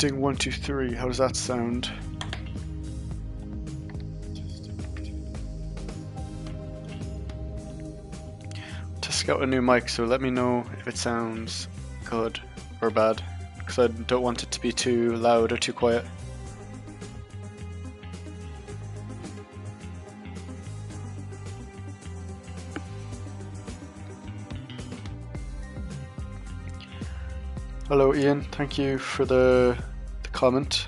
Testing 1, 2, 3. How does that sound? Test out a new mic, so let me know if it sounds good or bad, because I don't want it to be too loud or too quiet. Hello Ian, thank you for the comment.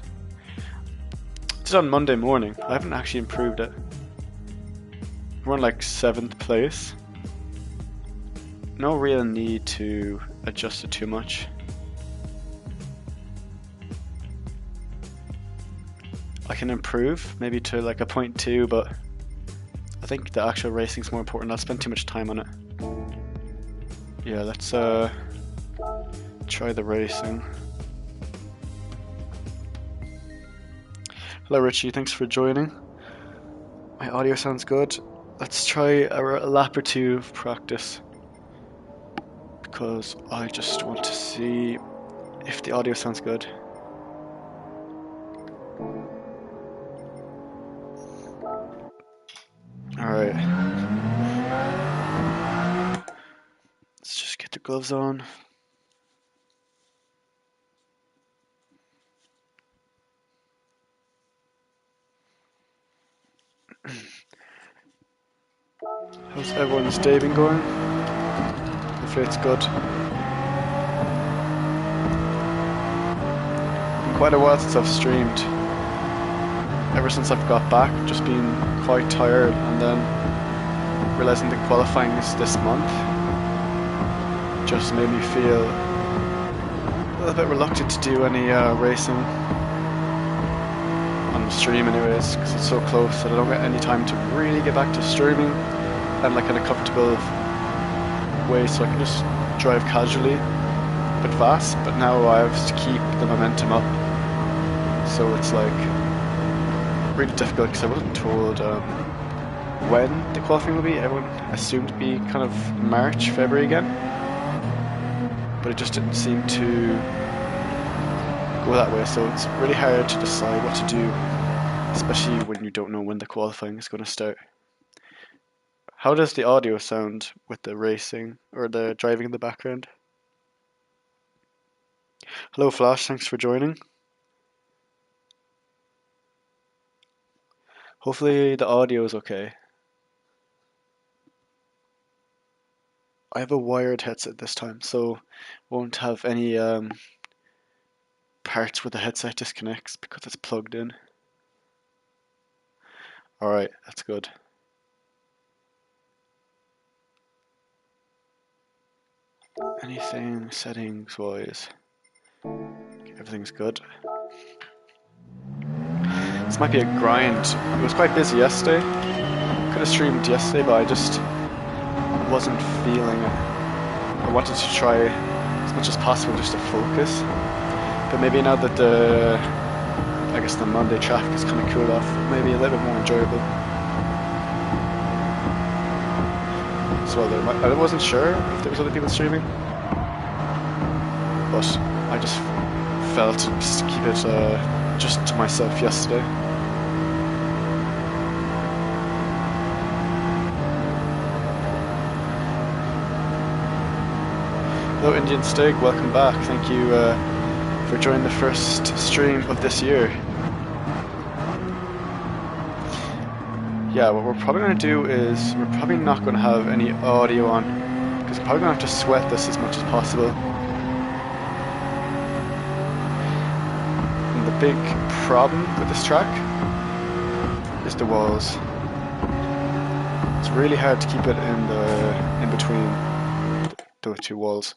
It's on Monday morning. I haven't actually improved it. We're on like 7th place. No real need to adjust it too much. I can improve maybe to like a 0.2, but I think the actual racing's more important. I'll spend too much time on it. Yeah, let's try the racing. Hello Richie, thanks for joining. My audio sounds good. Let's try a lap or two of practice, because I just want to see if the audio sounds good. Alright. Let's just get the gloves on. How's everyone's day been going? Hopefully it's good. Been quite a while since I've streamed. Ever since I've got back, just been quite tired, and then realizing the qualifying is this month just made me feel a little bit reluctant to do any racing on the stream anyways, because it's so close that I don't get any time to really get back to streaming and like in a comfortable way, so I can just drive casually but fast. But now I have to keep the momentum up, so it's like really difficult because I wasn't told when the qualifying will be. Everyone assumed to be kind of March, February again, but it just didn't seem to go that way, so it's really hard to decide what to do, especially when you don't know when the qualifying is going to start. How does the audio sound with the racing or the driving in the background? Hello Flash, thanks for joining. Hopefully the audio is okay. I have a wired headset this time, so won't have any parts where the headset disconnects because it's plugged in. Alright, that's good. Anything settings wise? Everything's good. This might be a grind. It was quite busy yesterday. Could have streamed yesterday, but I just wasn't feeling it. I wanted to try as much as possible just to focus. But maybe now that I guess the Monday traffic is kind of cooled off, maybe a little bit more enjoyable. So I wasn't sure if there was other people streaming, but I just felt to just keep it just to myself yesterday. Hello Indian Stig, welcome back. Thank you for joining the first stream of this year. Yeah, what we're probably going to do is we're probably not going to have any audio on, because we're probably going to have to sweat this as much as possible. And the big problem with this track is the walls. It's really hard to keep it in between those two walls.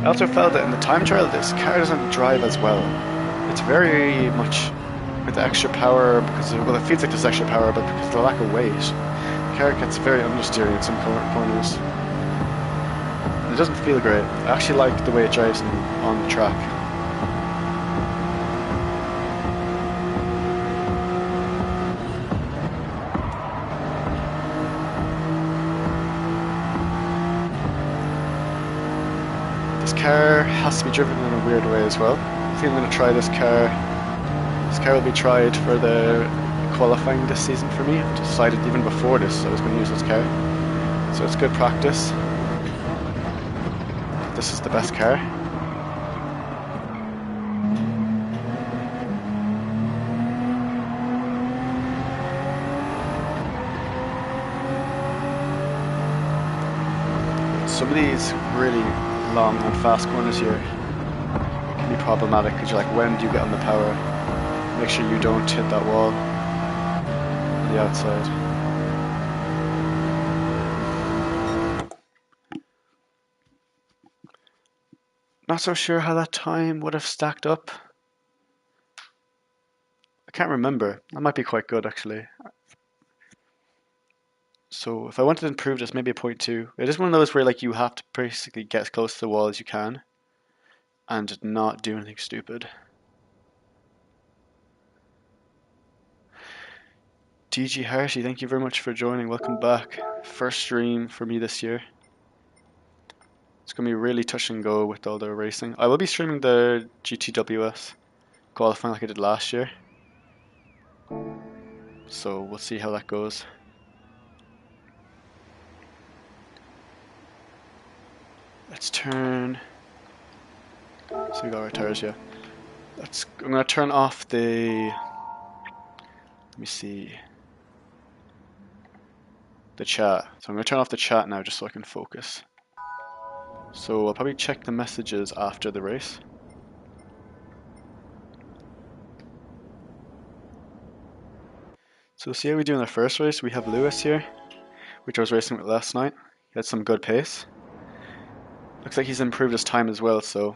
I also felt that in the time trial this car doesn't drive as well. It's very much with the extra power, because well, it feels like there's extra power, but because of the lack of weight, the car gets very understeery in some corners. And it doesn't feel great. I actually like the way it drives on the track. car has to be driven in a weird way as well. I think I'm going to try this car. This car will be tried for the qualifying this season for me. I decided even before this I was going to use this car. So it's good practice. This is the best car. Some of these really long and fast corners here can be problematic because you're like, when do you get on the power? Make sure you don't hit that wall on the outside. Not so sure how that time would have stacked up. I can't remember. That might be quite good actually. So if I wanted to improve this, maybe a 0.2. It is one of those where like you have to basically get as close to the wall as you can and not do anything stupid. DG Harshi, thank you very much for joining. Welcome back. First stream for me this year. It's going to be really touch and go with all the racing. I will be streaming the GTWS qualifying like I did last year. So we'll see how that goes. Let's turn. So we got our tires, yeah. I'm going to turn off the. Let me see. The chat. So I'm going to turn off the chat now just so I can focus. So I'll probably check the messages after the race. So see how we do in the first race. We have Lewis here, which I was racing with last night. He had some good pace. Looks like he's improved his time as well, so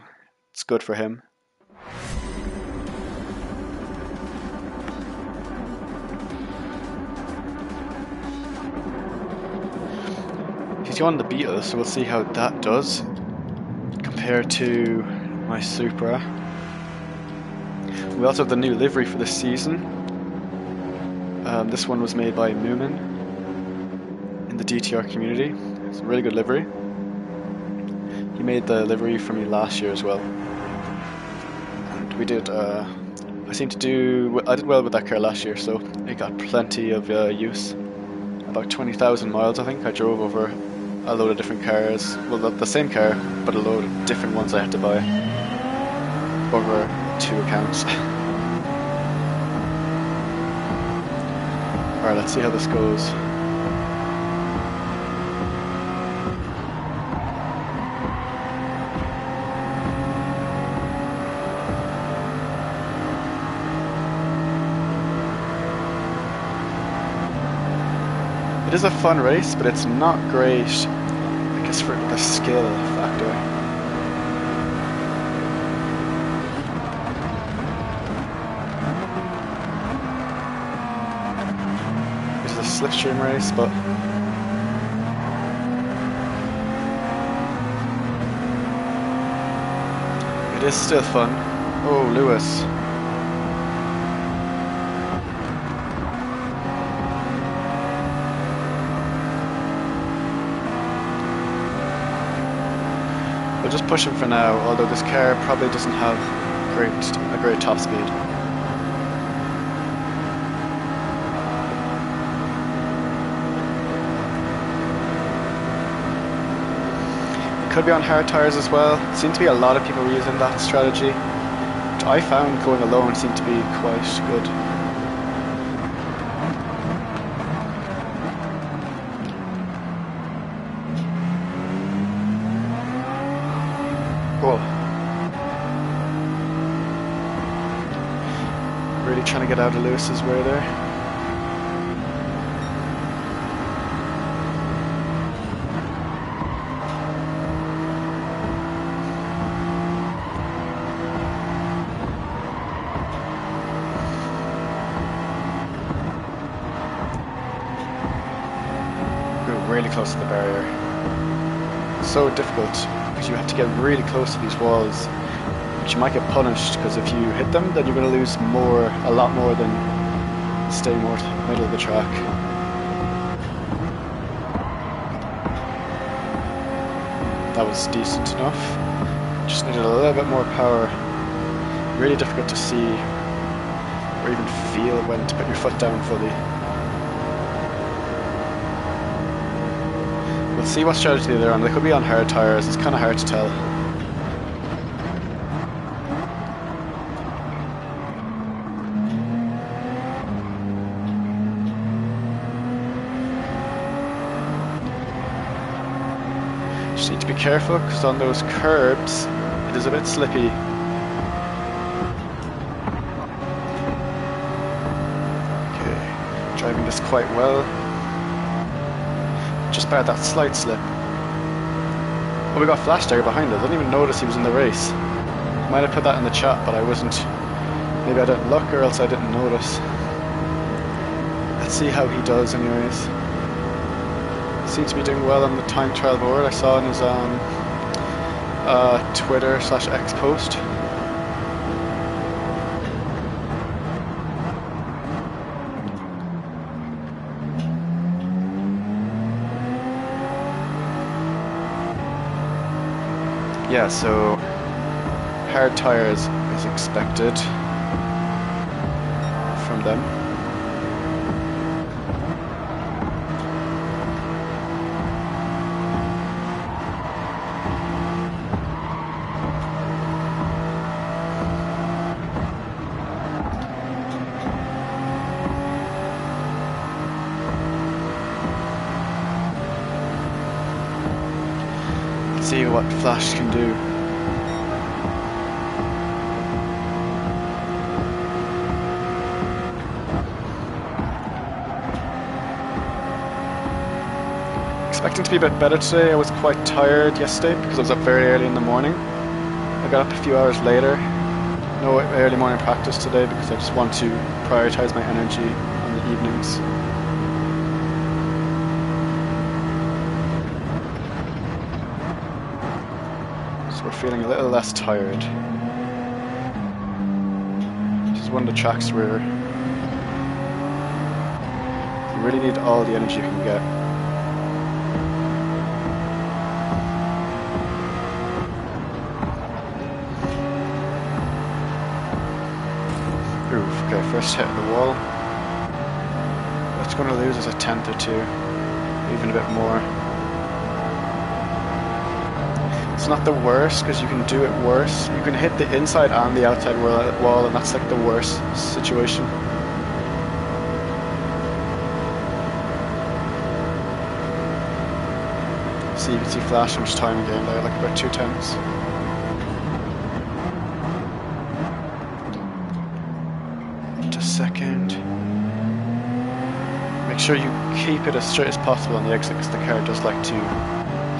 it's good for him. He's going to beat us, so we'll see how that does compared to my Supra. We also have the new livery for this season. This one was made by Moomin in the DTR community. It's a really good livery. He made the livery for me last year as well. And we did, I did well with that car last year, so it got plenty of use. About 20,000 miles I think. I drove over a load of different cars. Well, not the same car, but a load of different ones I had to buy over 2 accounts. Alright, let's see how this goes. It is a fun race, but it's not great, I guess, for the skill factor. This is a slipstream race, but it is still fun. Oh, Lewis. We'll just push him for now, although this car probably doesn't have a great top speed. It could be on hard tires as well. Seemed to be a lot of people using that strategy, which I found going alone seemed to be quite good. Cool. Really trying to get out of Lewis's way there. We're really close to the barrier. It's so difficult. You have to get really close to these walls, but you might get punished because if you hit them, then you're going to lose a lot more than staying more to the middle of the track. That was decent enough. Just needed a little bit more power. Really difficult to see or even feel when to put your foot down fully. We'll see what strategy they're on. They could be on hard tyres. It's kind of hard to tell. Just need to be careful because on those curbs it is a bit slippy. Okay, driving this quite well. Just barred that slight slip. Oh, we got Flash there behind us. I didn't even notice he was in the race. Might have put that in the chat, but I wasn't. Maybe I didn't look, or else I didn't notice. Let's see how he does, anyways. Seems to be doing well on the time trial board. I saw in his Twitter/X post. Yeah, so hard tires is expected from them. See what Flash can do. Expecting to be a bit better today. I was quite tired yesterday because I was up very early in the morning. I got up a few hours later. No early morning practice today because I just want to prioritize my energy in the evenings. We're feeling a little less tired. This is one of the tracks where you really need all the energy you can get. Oof, okay, first hit of the wall. What's going to lose is a tenth or two, even a bit more. It's not the worst because you can do it worse. You can hit the inside and the outside wall, and that's like the worst situation. See, you can see Flash how much time again there, like about 2 tenths. Just a second. Make sure you keep it as straight as possible on the exit because the car does like to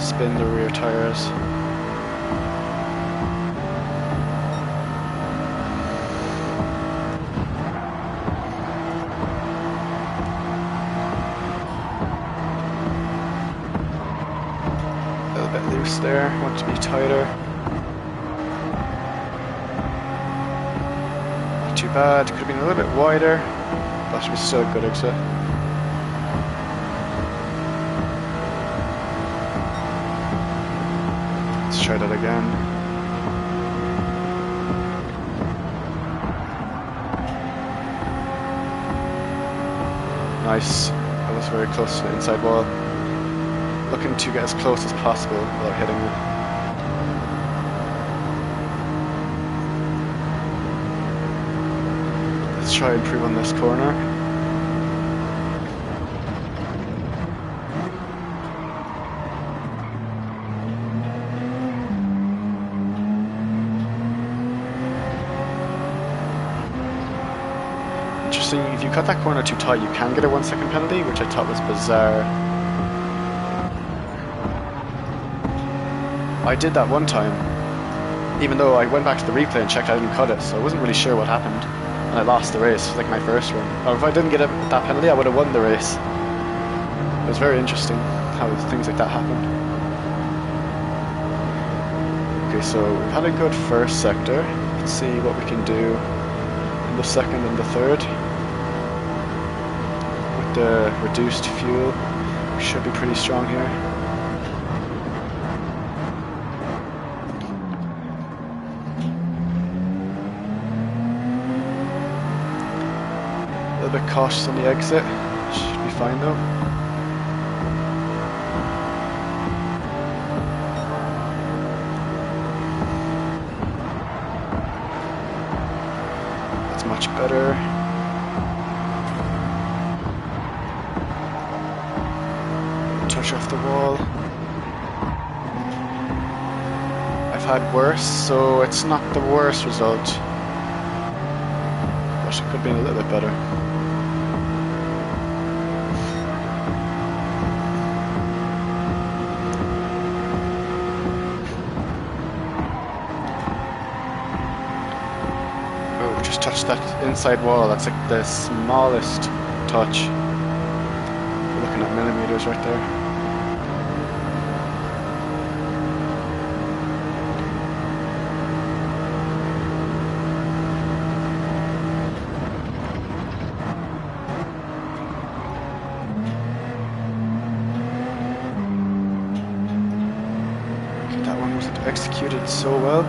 spin the rear tires. There, want to be tighter. Not too bad, could have been a little bit wider. That should be still a good exit. Let's try that again. Nice, that was very close to the inside wall. Looking to get as close as possible without hitting it. Let's try and improve on this corner. Interesting, if you cut that corner too tight, you can get a 1 second penalty, which I thought was bizarre. I did that one time, even though I went back to the replay and checked I didn't cut it, so I wasn't really sure what happened, and I lost the race. It was like my first run. Or if I didn't get that penalty, I would have won the race. It was very interesting how things like that happened. Okay, so we've had a good first sector. Let's see what we can do in the second and the third. With the reduced fuel, we should be pretty strong here. little bit cautious on the exit. Should be fine though. That's much better. Touch off the wall. I've had worse, so it's not the worst result. But it could have been a little bit better. Oh, just touched that inside wall. That's like the smallest touch. We're looking at millimeters right there. Executed so well.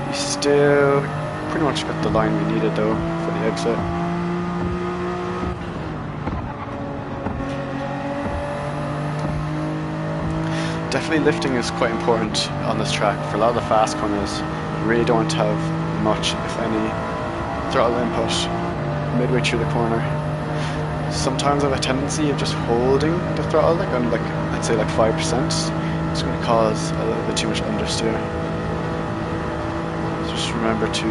We still pretty much got the line we needed though for the exit. Definitely lifting is quite important on this track. For a lot of the fast corners, you really don't have much, if any, throttle input midway through the corner. Sometimes I have a tendency of just holding the throttle, like on I'd say 5%. It's going to cause a little bit too much understeer. So just remember to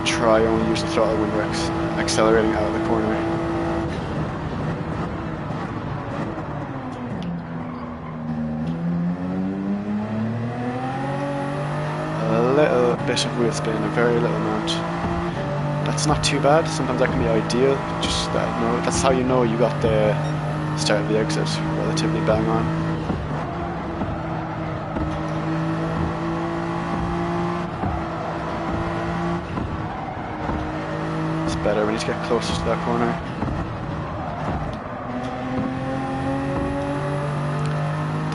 try only use the throttle when you're accelerating out of the corner. A little bit of wheel spin, a very little amount. That's not too bad. Sometimes that can be ideal. Just that's how you know you got the start of the exit relatively bang on. Better. We need to get closer to that corner.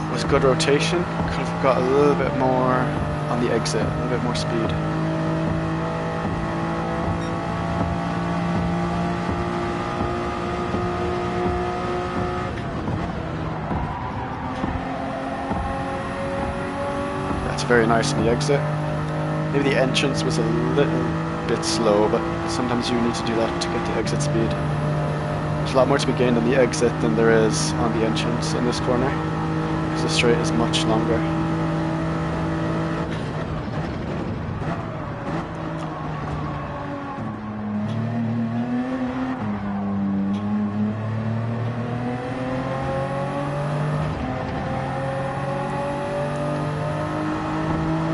It was good rotation. Could have got a little bit more on the exit, a little bit more speed. That's very nice on the exit. Maybe the entrance was a little bit slow, but sometimes you need to do that to get the exit speed. There's a lot more to be gained on the exit than there is on the entrance in this corner, because the straight is much longer.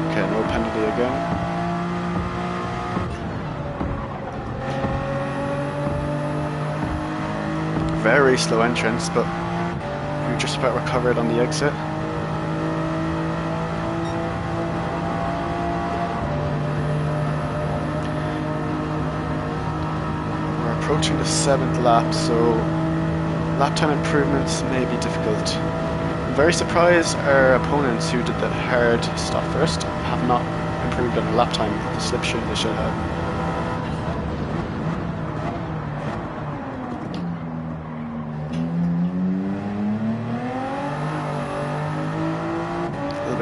Okay, no penalty again. Very slow entrance, but we just about recovered on the exit. We're approaching the 7th lap, so lap time improvements may be difficult. I'm very surprised our opponents who did the hard stop first have not improved on the lap time, the slipstream they should have.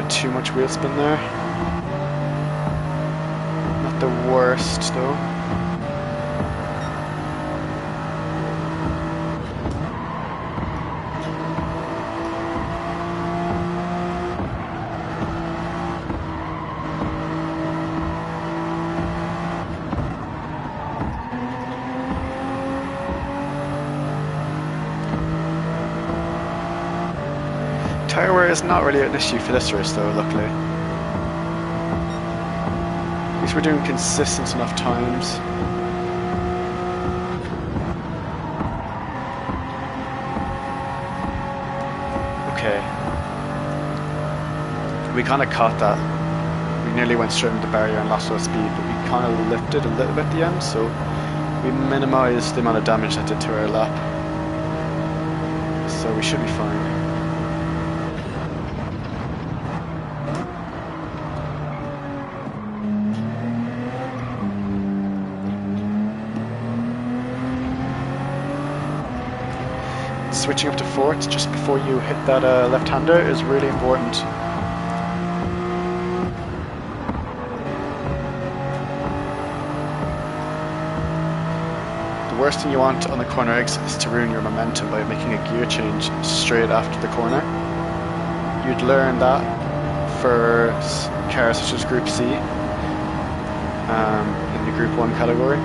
Too much wheel spin there. Not the worst though. Tyre wear is not really an issue for this race though, luckily. At least we're doing consistent enough times. Okay. We kind of caught that. We nearly went straight into the barrier and lost our speed, but we kind of lifted a little bit at the end, so we minimised the amount of damage that did to our lap. So we should be fine. switching up to fourths just before you hit that left-hander is really important. The worst thing you want on the corner exit is to ruin your momentum by making a gear change straight after the corner. You'd learn that for cars such as Group C in the Group 1 category.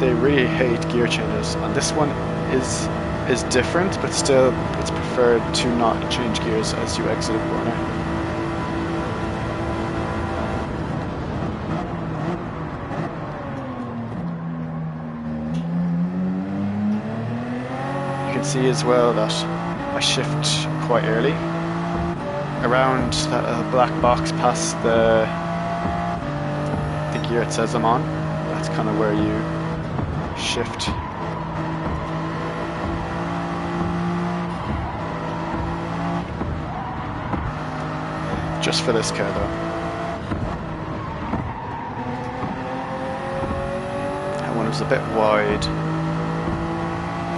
They really hate gear changes, and this one is different, but still it's preferred to not change gears as you exit a corner. You can see as well that I shift quite early around that black box past the gear it says I'm on. That's kind of where you shift. Just for this car though. That one was a bit wide.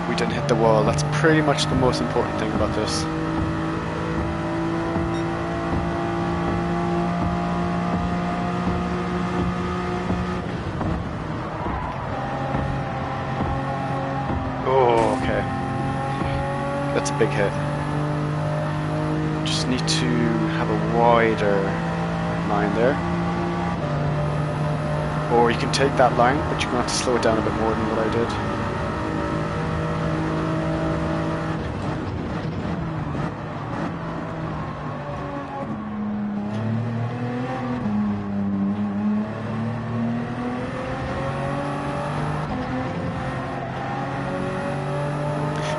We didn't hit the wall. That's pretty much the most important thing about this. Oh, okay. That's a big hit. Just need to have a wider line there. Or you can take that line, but you're going to have to slow it down a bit more than what I did.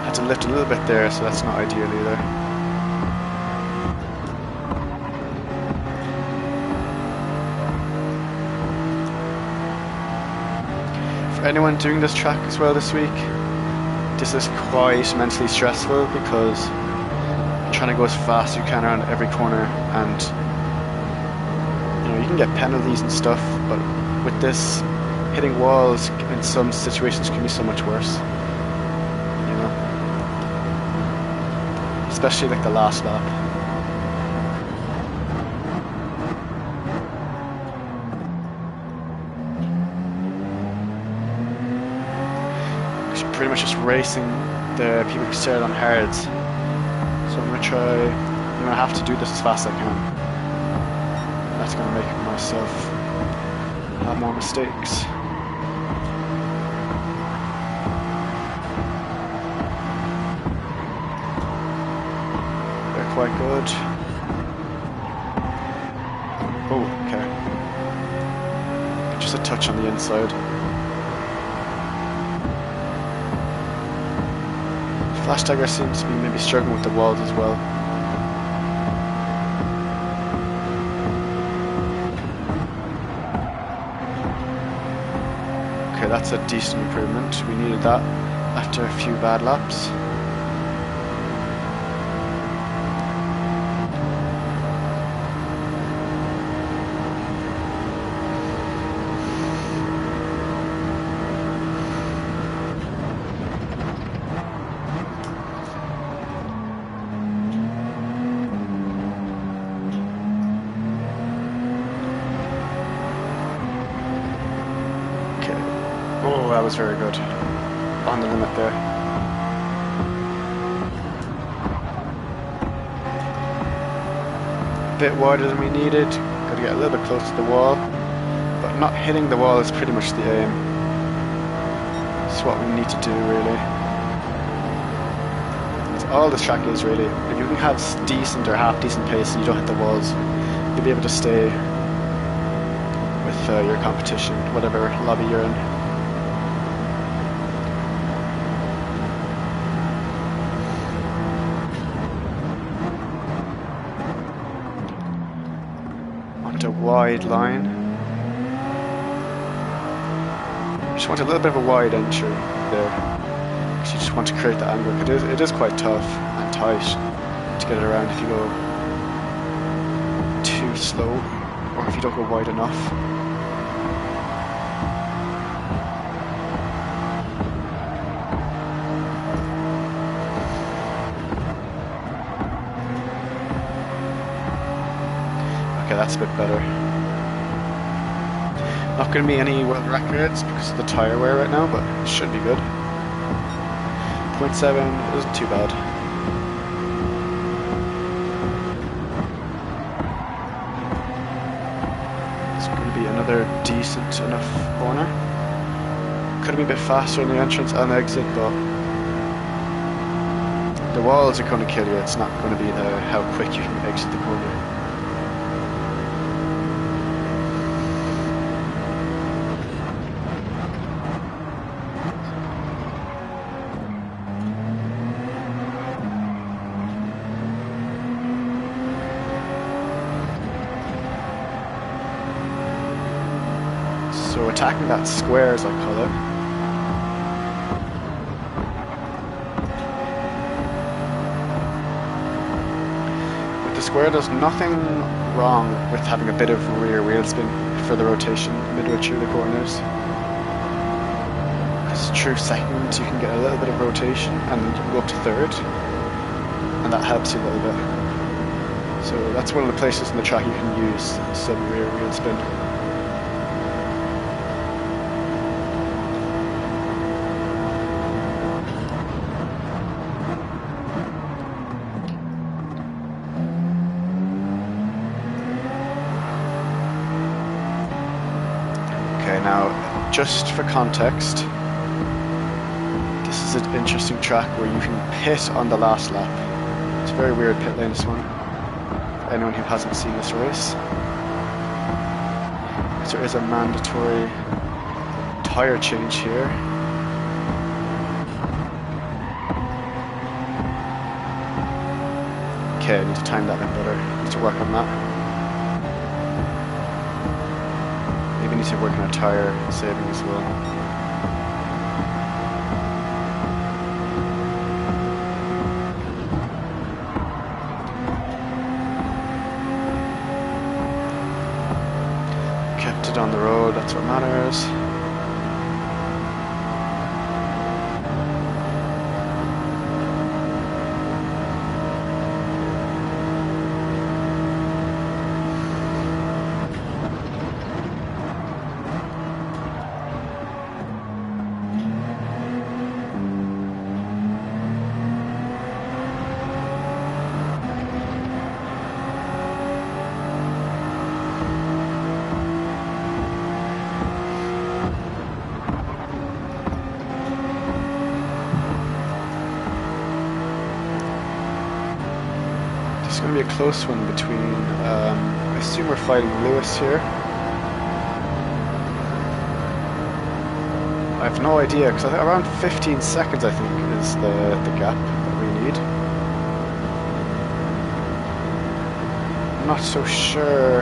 Had to lift a little bit there, so that's not ideal either. For anyone doing this track as well this week, this is quite mentally stressful because you're trying to go as fast as you can around every corner, and you know you can get penalties and stuff, but with this, hitting walls in some situations can be so much worse. You know, especially like the last lap. Pretty much just racing the people who started on hards. So I'm going to have to do this as fast as I can. That's going to make myself have more mistakes. They're quite good. Oh, okay. Just a touch on the inside. Flash Tiger seems to be maybe struggling with the walls as well. Okay, that's a decent improvement. We needed that after a few bad laps. Oh, that was very good. On the limit there. A bit wider than we needed. Got to get a little bit close to the wall. But not hitting the wall is pretty much the aim. It's what we need to do, really. That's all this track is, really. If you can have decent or half-decent pace and you don't hit the walls, you'll be able to stay with your competition, whatever lobby you're in. A wide line. Just want a little bit of a wide entry there, because you just want to create the angle. It is quite tough and tight to get it around if you go too slow or if you don't go wide enough. that's a bit better. Not going to be any world records because of the tyre wear right now, but it should be good. 0.7 isn't too bad. It's going to be another decent enough corner. Could have been a bit faster in the entrance and exit, but the walls are going to kill you. It's not going to be how quick you can exit the corner. So attacking that square, as I call it. With the square, there's nothing wrong with having a bit of rear wheel spin for the rotation midway through the corners. Because through second, you can get a little bit of rotation and you can go up to third, and that helps you a little bit. So that's one of the places in the track you can use some rear wheel spin. Now, just for context, this is an interesting track where you can pit on the last lap. It's a very weird pit lane, this one, for anyone who hasn't seen this race. So there is a mandatory tyre change here. Okay, I need to time that a bit better. I need to work on that. Maybe need to work on a tyre saving as well. Kept it on the road, that's what matters. It's going to be a close one between, I assume we're fighting Lewis here. I have no idea, because around 15 seconds I think is the gap that we need. I'm not so sure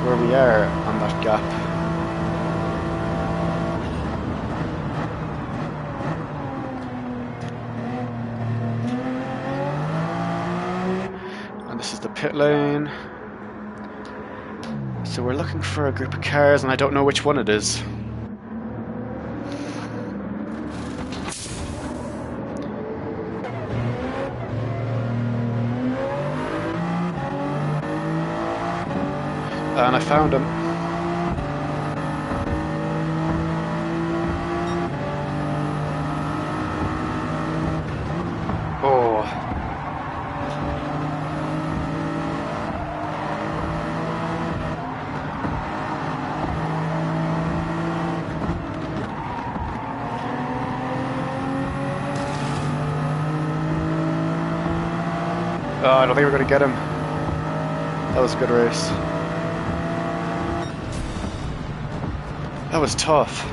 where we are on that gap. This is the pit lane. So we're looking for a group of cars and I don't know which one it is. And I found him. Oh. I don't think we're going to get him. That was a good race. That was tough.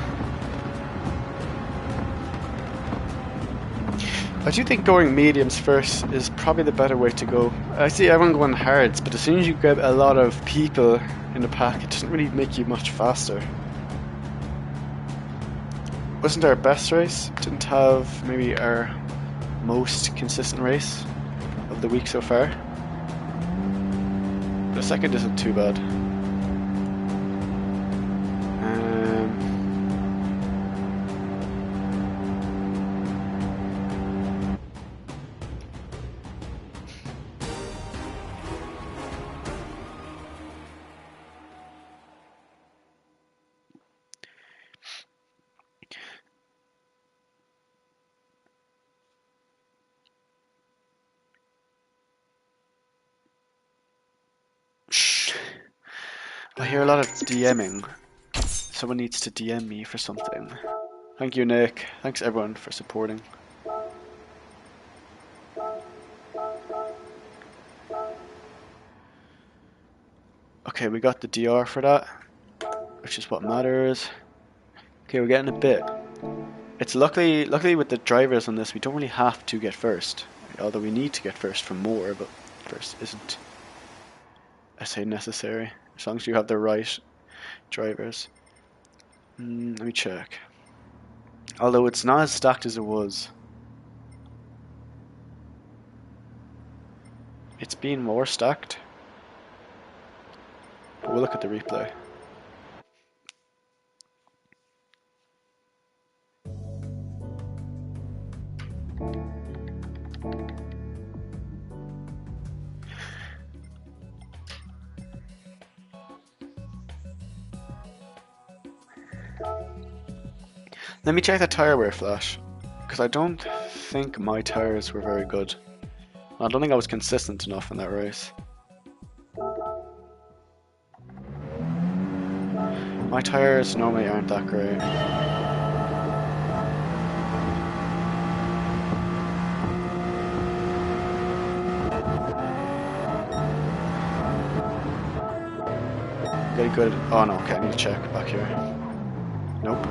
I do think going mediums first is probably the better way to go. I see everyone going hards, but as soon as you get a lot of people in the pack, it doesn't really make you much faster. Wasn't our best race? Didn't have maybe our most consistent race of the week so far. The second isn't too bad. I hear a lot of DMing. Someone needs to DM me for something. Thank you, Nick. Thanks everyone for supporting. Okay, we got the DR for that, which is what matters. Okay, we're getting a bit. It's luckily with the drivers on this, we don't really have to get first. Although we need to get first for more, but first isn't, I say, necessary. As long as you have the right drivers. Let me check. Although it's not as stacked as it was. It's been more stacked. But we'll look at the replay. Let me check the tire wear flash, because I don't think my tires were very good. I don't think I was consistent enough in that race. My tires normally aren't that great. Get a good. Oh no, okay, I need to check back here. Nope.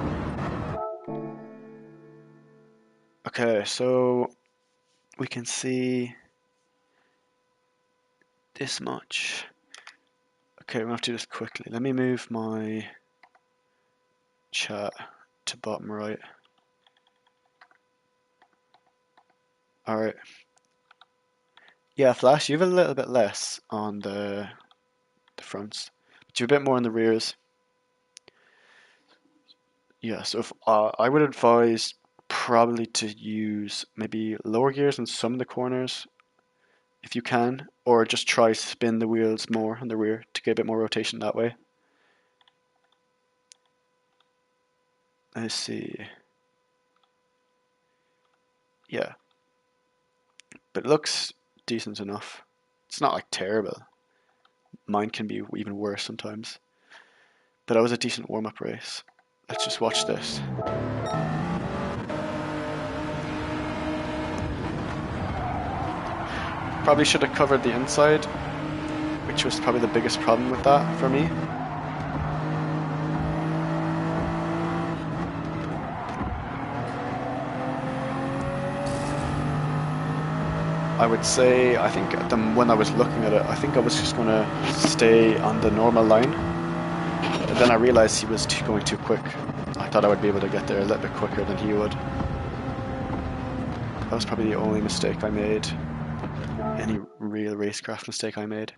Okay, so we can see this much. Okay, we're gonna have to do this quickly. Let me move my chat to bottom right. Alright. Yeah, Flash, you have a little bit less on the fronts, but you have a bit more on the rears. Yeah, so if, I would advise probably to use maybe lower gears in some of the corners if you can, or just try spin the wheels more on the rear to get a bit more rotation that way. Let's see. Yeah, but it looks decent enough. It's not like terrible. Mine can be even worse sometimes, but that was a decent warm-up race. Let's just watch this. Probably should have covered the inside, which was probably the biggest problem with that for me. I would say, I think when I was looking at it, I think I was just going to stay on the normal line. But then I realized he was going too quick. I thought I would be able to get there a little bit quicker than he would. That was probably the only mistake I made. Any real racecraft mistake I made.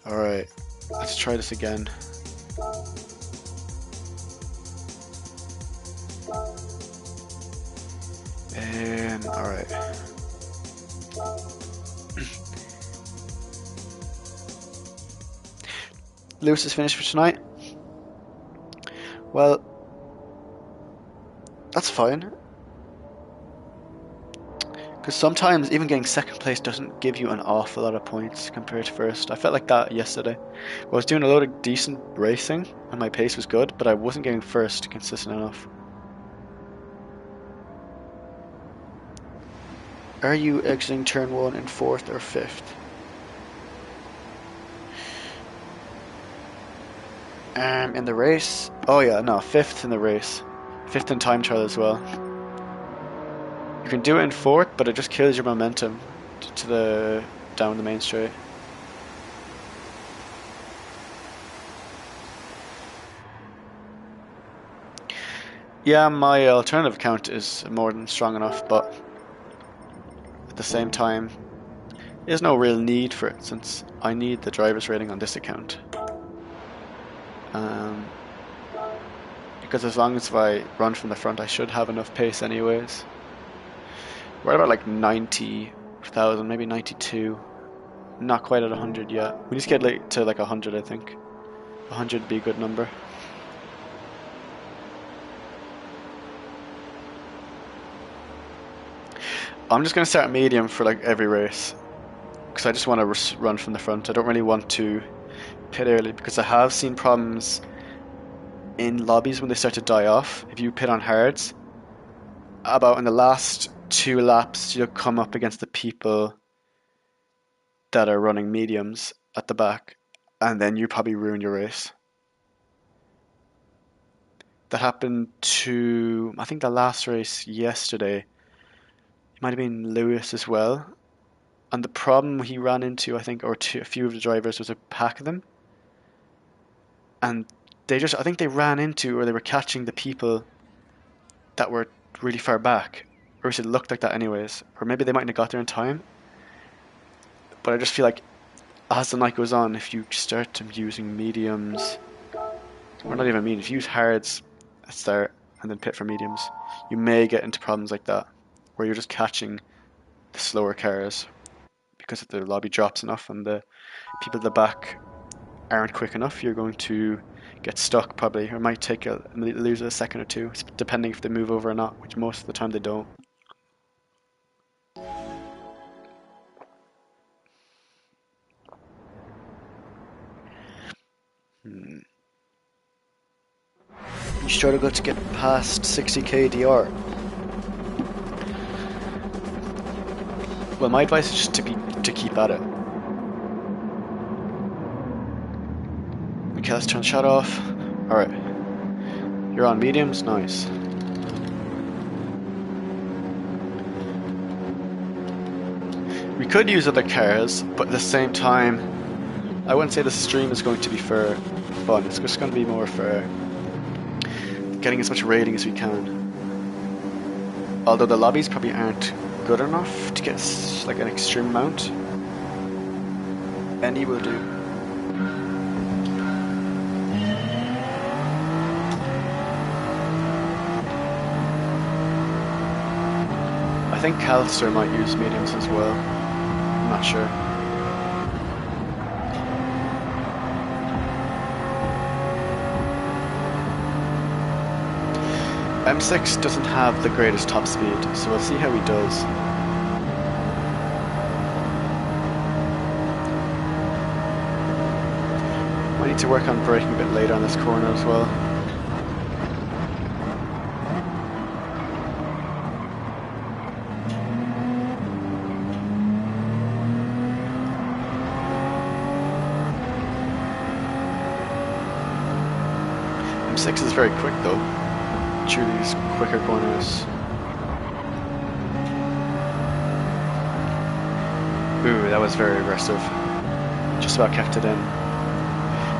Alright, let's try this again. And alright. Lewis is finished for tonight. Well, that's fine. Because sometimes even getting second place doesn't give you an awful lot of points compared to first. I felt like that yesterday. I was doing a lot of decent racing and my pace was good, but I wasn't getting first consistent enough. Are you exiting turn 1 in 4th or 5th? In the race? Oh yeah, no, 5th in the race. 5th in time trial as well. You can do it in 4th, but it just kills your momentum down the main straight. Yeah, my alternative account is more than strong enough, but at the same time, there's no real need for it since I need the driver's rating on this account. Because as long as if I run from the front, I should have enough pace anyways. We're about like 90,000, maybe 92. Not quite at 100 yet. We need to get to like 100, I think. 100 would be a good number. I'm just going to start medium for like every race because I just want to run from the front. I don't really want to pit early because I have seen problems in lobbies when they start to die off. If you pit on hards, about in the last 2 laps, you'll come up against the people that are running mediums at the back, and then you probably ruin your race. That happened to, I think, the last race yesterday. It might have been Lewis as well. And the problem he ran into, I think, or a few of the drivers, was a pack of them. And they just, I think they ran into, or they were catching the people that were really far back. Or at least it looked like that anyways. Or maybe they mightn't have got there in time. But I just feel like as the night goes on, if you start using mediums, or not even mediums, if you use hards at start and then pit for mediums, you may get into problems like that, where you're just catching the slower cars because if the lobby drops enough and the people at the back aren't quick enough, you're going to get stuck probably, or might take lose a second or two, depending if they move over or not, which most of the time they don't. You struggle to get past 60k DR. Well, my advice is just to keep at it. Okay, let's turn the shot off. Alright. You're on mediums? Nice. We could use other cars, but at the same time, I wouldn't say the stream is going to be for fun. It's just going to be more for getting as much rating as we can. Although the lobbies probably aren't good enough to get like an extreme mount. Any will do. I think Callister might use mediums as well. I'm not sure. M6 doesn't have the greatest top speed, so we'll see how he does. Might need to work on braking a bit later on this corner as well. M6 is very quick though, through these quicker corners. Ooh, that was very aggressive. Just about kept it in.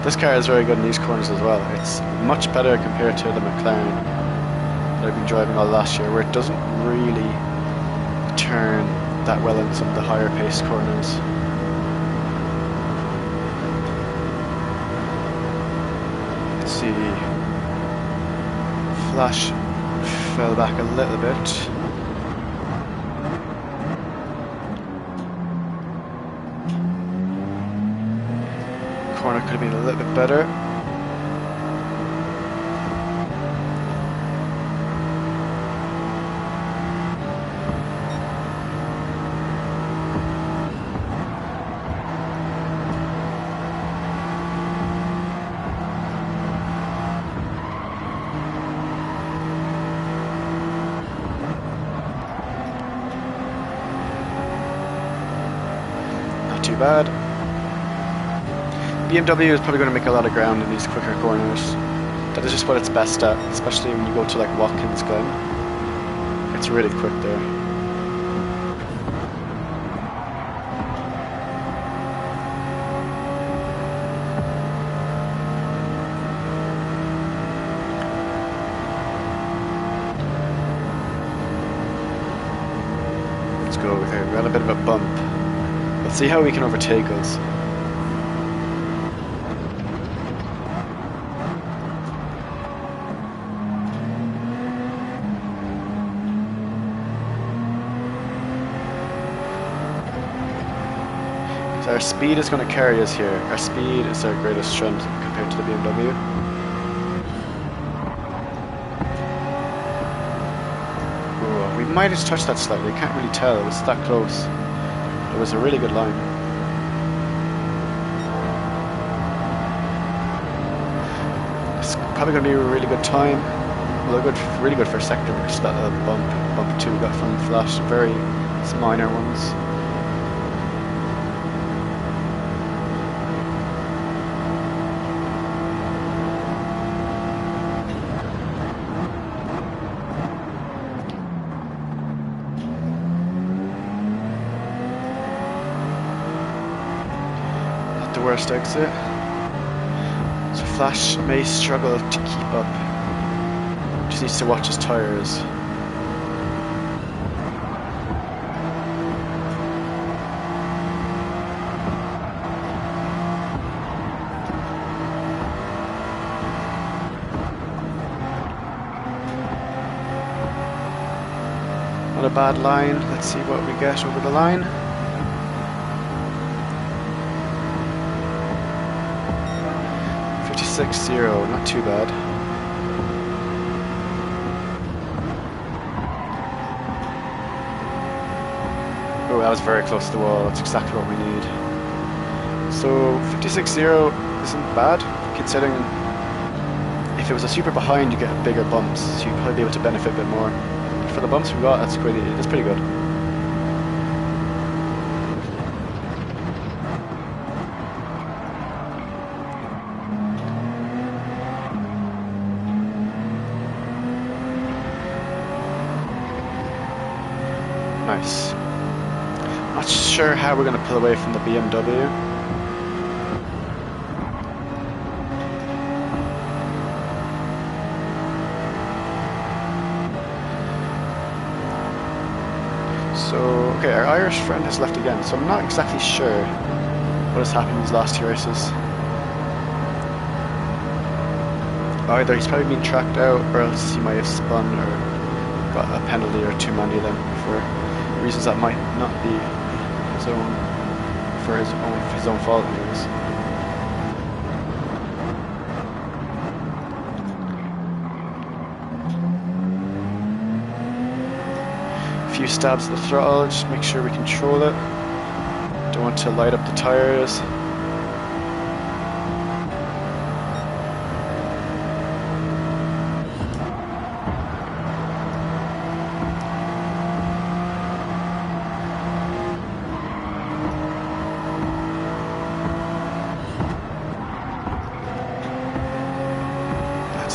This car is very good in these corners as well. It's much better compared to the McLaren that I've been driving all last year, where it doesn't really turn that well in some of the higher paced corners. Let's see. Flash fell back a little bit. Corner could have been a little bit better. Not too bad. BMW is probably going to make a lot of ground in these quicker corners. That is just what it's best at, especially when you go to like Watkins Glen. It's really quick there. Let's go over here. We got a bit of a bump. Let's see how we can overtake us. So our speed is going to carry us here. Our speed is our greatest strength compared to the BMW. Ooh, we We might have touched that slightly, can't really tell, it was that close. It was a really good line. It's probably going to be a really good time. Well, really good first sector because that bump 2 we got from Flash, very minor ones. Not the worst exit. So Flash may struggle to keep up. Just needs to watch his tyres. Not a bad line. Let's see what we get over the line. .56.0, not too bad. Oh, that was very close to the wall. That's exactly what we need. So 56.0 isn't bad, considering if it was a super behind, you get bigger bumps, so you'd probably be able to benefit a bit more. But for the bumps we got, that's pretty good. Nice. Not sure how we're going to pull away from the BMW. So, okay, our Irish friend has left again, so I'm not exactly sure what has happened in these last 2 races. Either he's probably been tracked out, or else he might have spun or got a penalty or too many of them for reasons that might not be his own fault, anyways. A few stabs at the throttle, just make sure we control it. Don't want to light up the tires.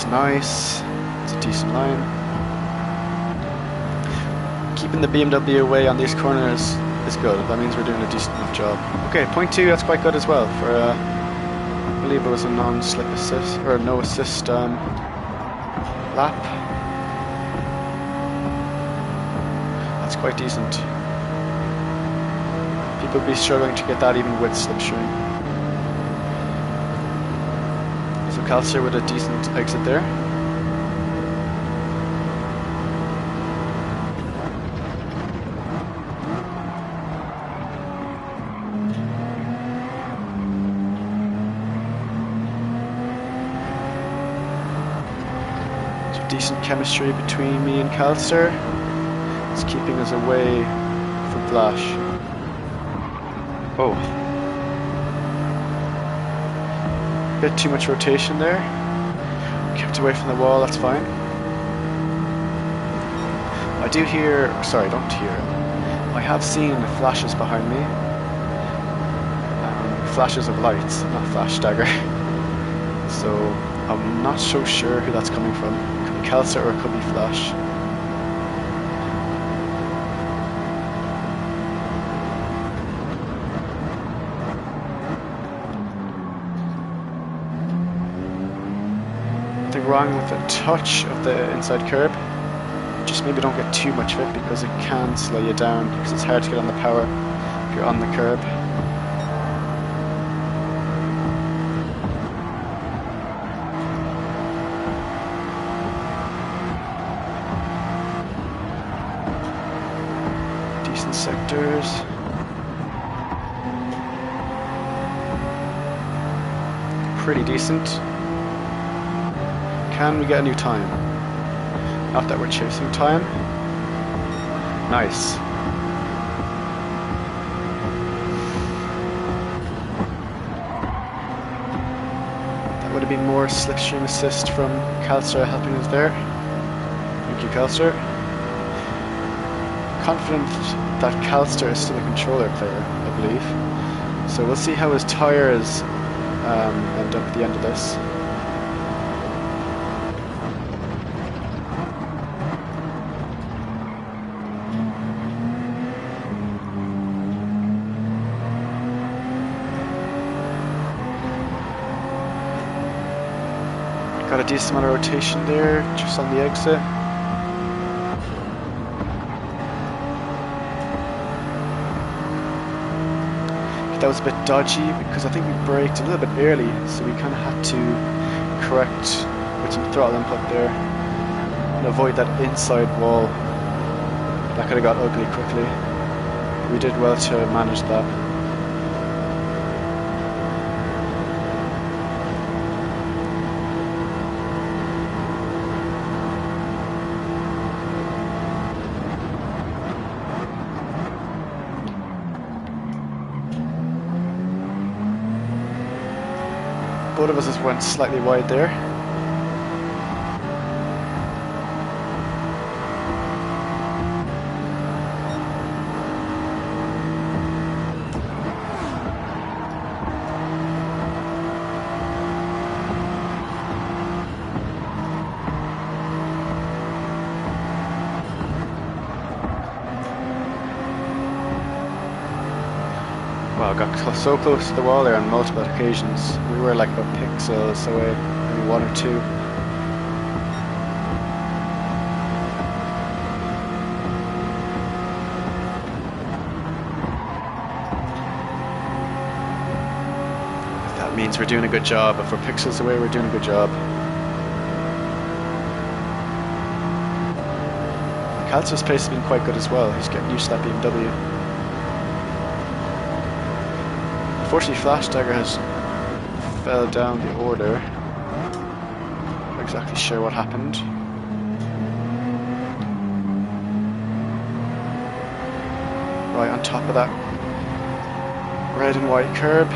Nice, it's a decent line. Keeping the BMW away on these corners is good. That means we're doing a decent enough job. Okay, .2, that's quite good as well for I believe it was a non-slip assist or no assist lap. That's quite decent. People would be struggling to get that even with slipstream. Calcer with a decent exit there. So decent chemistry between me and Calcer. It's keeping us away from Flash. Oh. Bit too much rotation there. Kept away from the wall, that's fine. I do hear, sorry, don't hear. I have seen flashes behind me. Flashes of lights, not flash dagger. So I'm not so sure who that's coming from. It could be Calcer or it could be Flash. Wrong with a touch of the inside curb. Just maybe don't get too much of it because it can slow you down because it's hard to get on the power if you're on the curb. Decent sectors. Pretty decent. Can we get a new time? Not that we're chasing time. Nice. That would have been more slipstream assist from Calster helping us there. Thank you, Calster. Confident that Calster is still a controller player, I believe. So we'll see how his tyres end up at the end of this. Got a decent amount of rotation there, just on the exit. That was a bit dodgy because I think we braked a little bit early, so we kind of had to correct with some throttle input there and avoid that inside wall. That could have got ugly quickly. We did well to manage that. Both of us just went slightly wide there. Wow, got so close to the wall there on multiple occasions. We were like about pixels away, maybe one or two. That means we're doing a good job. If we're pixels away, we're doing a good job. Calster's pace has been quite good as well. He's getting used to that BMW. Unfortunately, Flash Dagger has fell down the order. Not exactly sure what happened. Right on top of that red and white curb.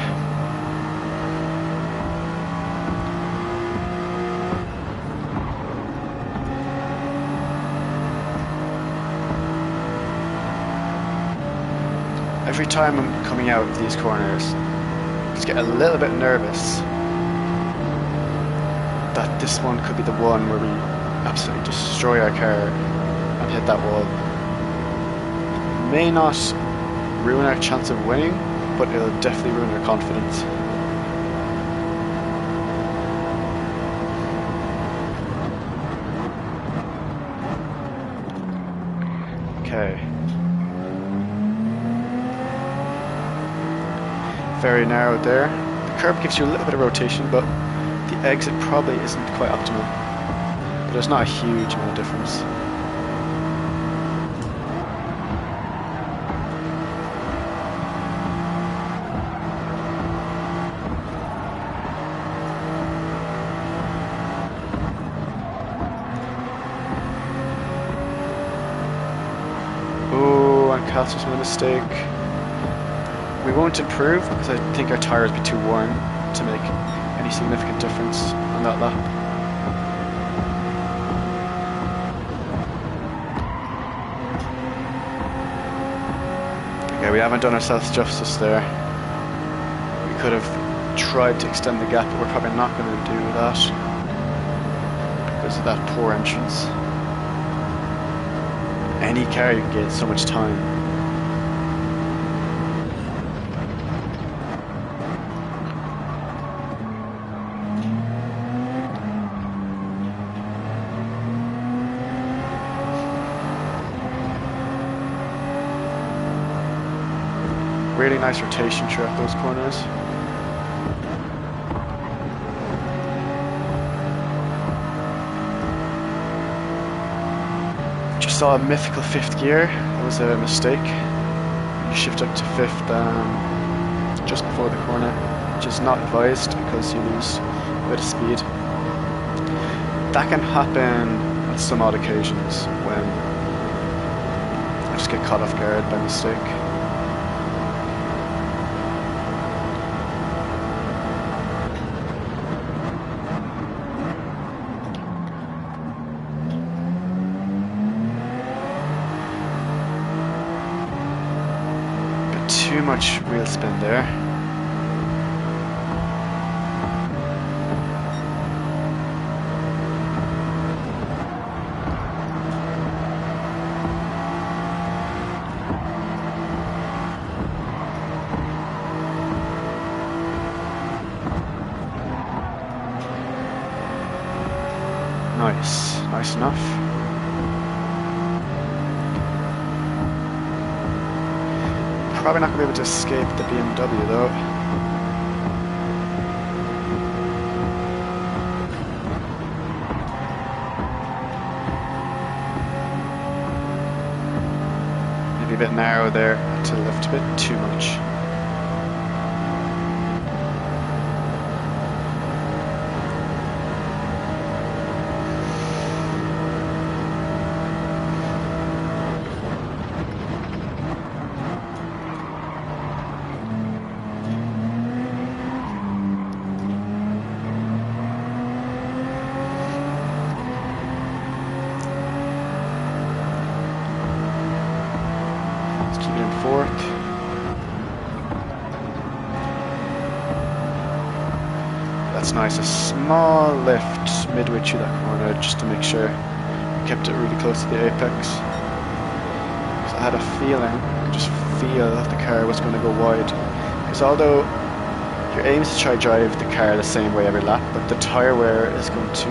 Every time I'm coming out of these corners, I just get a little bit nervous that this one could be the one where we absolutely destroy our car and hit that wall. May not ruin our chance of winning, but it'll definitely ruin our confidence. Okay. Very narrow there. The curb gives you a little bit of rotation, but the exit probably isn't quite optimal. But there's not a huge amount of difference. Oh, and Calster's made a mistake. We won't improve because I think our tyres will be too worn to make any significant difference on that lap. Okay, we haven't done ourselves justice there. We could have tried to extend the gap, but we're probably not going to do that because of that poor entrance. Any car you can gain so much time. Really nice rotation throughout those corners. Just saw a mythical fifth gear. That was a mistake. You shift up to fifth just before the corner, which is not advised because you lose a bit of speed. That can happen on some odd occasions when a just get caught off guard by mistake. Bit too much wheel spin there. Nice, nice enough. Probably not going to be able to escape the BMW though. Maybe a bit narrow there, had to lift a bit too much. Fourth. That's nice, a small lift midway through that corner just to make sure we kept it really close to the apex. Because I had a feeling, I could just feel that the car was going to go wide. Because although your aim is to try to drive the car the same way every lap, but the tyre wear is going to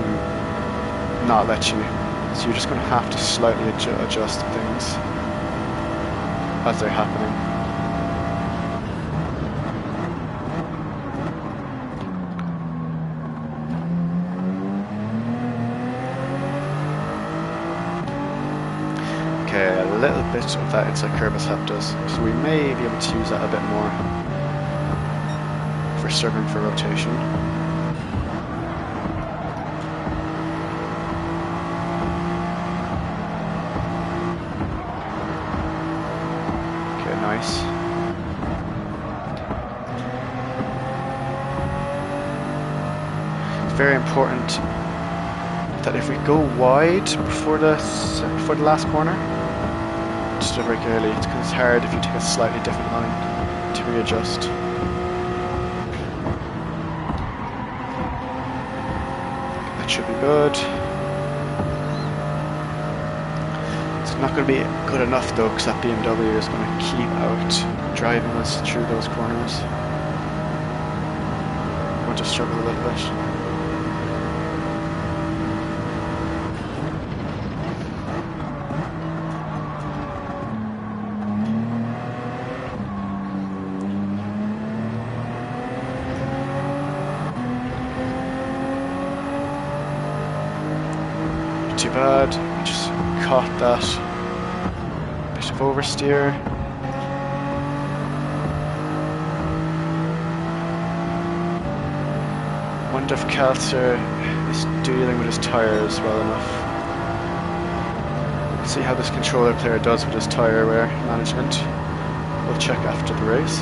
not let you. So you're just going to have to slightly adjust things as they're happening. Okay, a little bit of that inside curve has helped us, so we may be able to use that a bit more for serving for rotation. Nice. It's very important that if we go wide before the last corner, just to brake early, because it's hard if you take a slightly different line to readjust. That should be good. Not going to be good enough though, because that BMW is going to keep out driving us through those corners. I'm going to struggle a little bit. Not too bad, I just caught that. Of oversteer. Wonder if Kelter is dealing with his tyres well enough. See how this controller player does with his tyre wear management. We'll check after the race.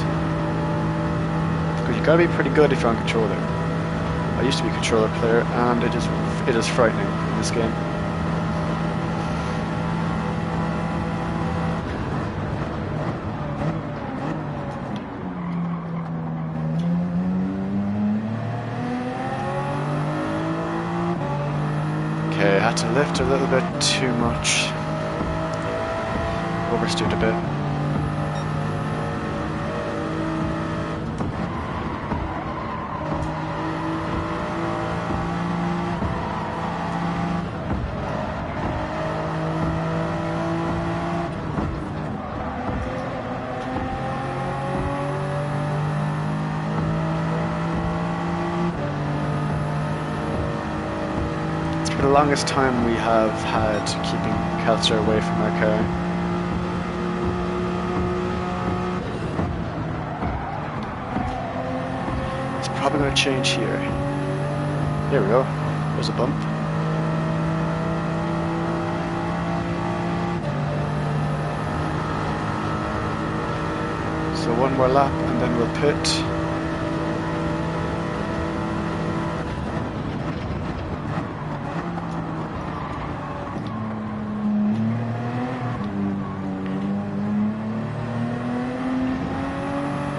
Because you gotta be pretty good if you're on controller. I used to be a controller player, and it is frightening in this game. Okay, I had to lift a little bit too much. Oversteered a bit. For the longest time we have had keeping Kelter away from our car. It's probably going to change here. There we go. There's a bump. So one more lap and then we'll pit.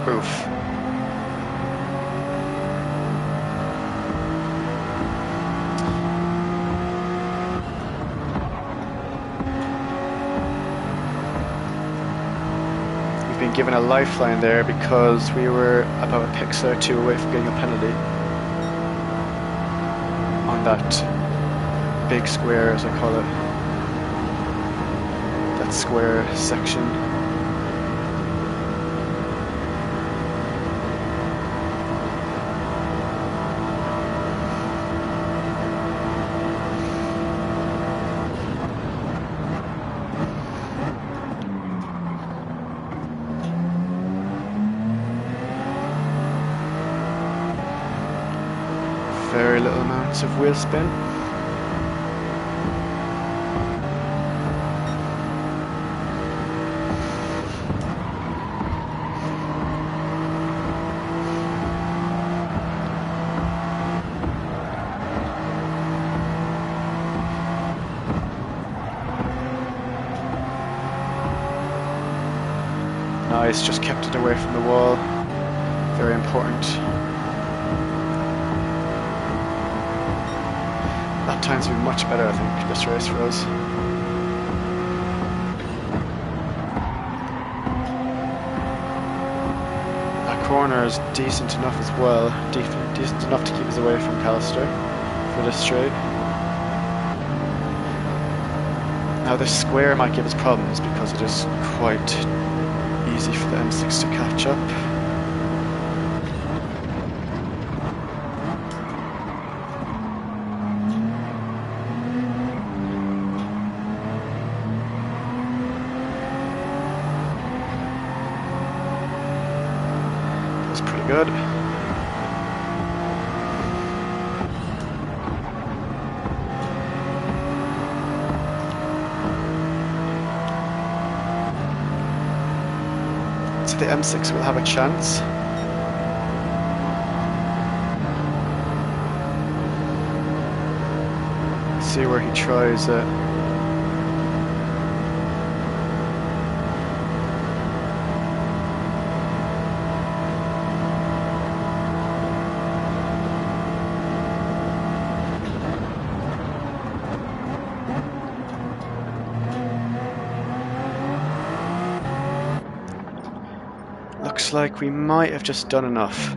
Oof. We've been given a lifeline there because we were about a pixel or two away from getting a penalty on that big square, as I call it. That square section. Very little amounts of wheel spin. Nice, just kept it away from the wall. Very important. That time's been much better, I think, this race for us. That corner is decent enough as well. Decent enough to keep us away from Callister for this straight. Now this square might give us problems because it is quite easy for the M6 to catch up. That's pretty good. So the M6 will have a chance. See where he tries it. Looks like we might have just done enough.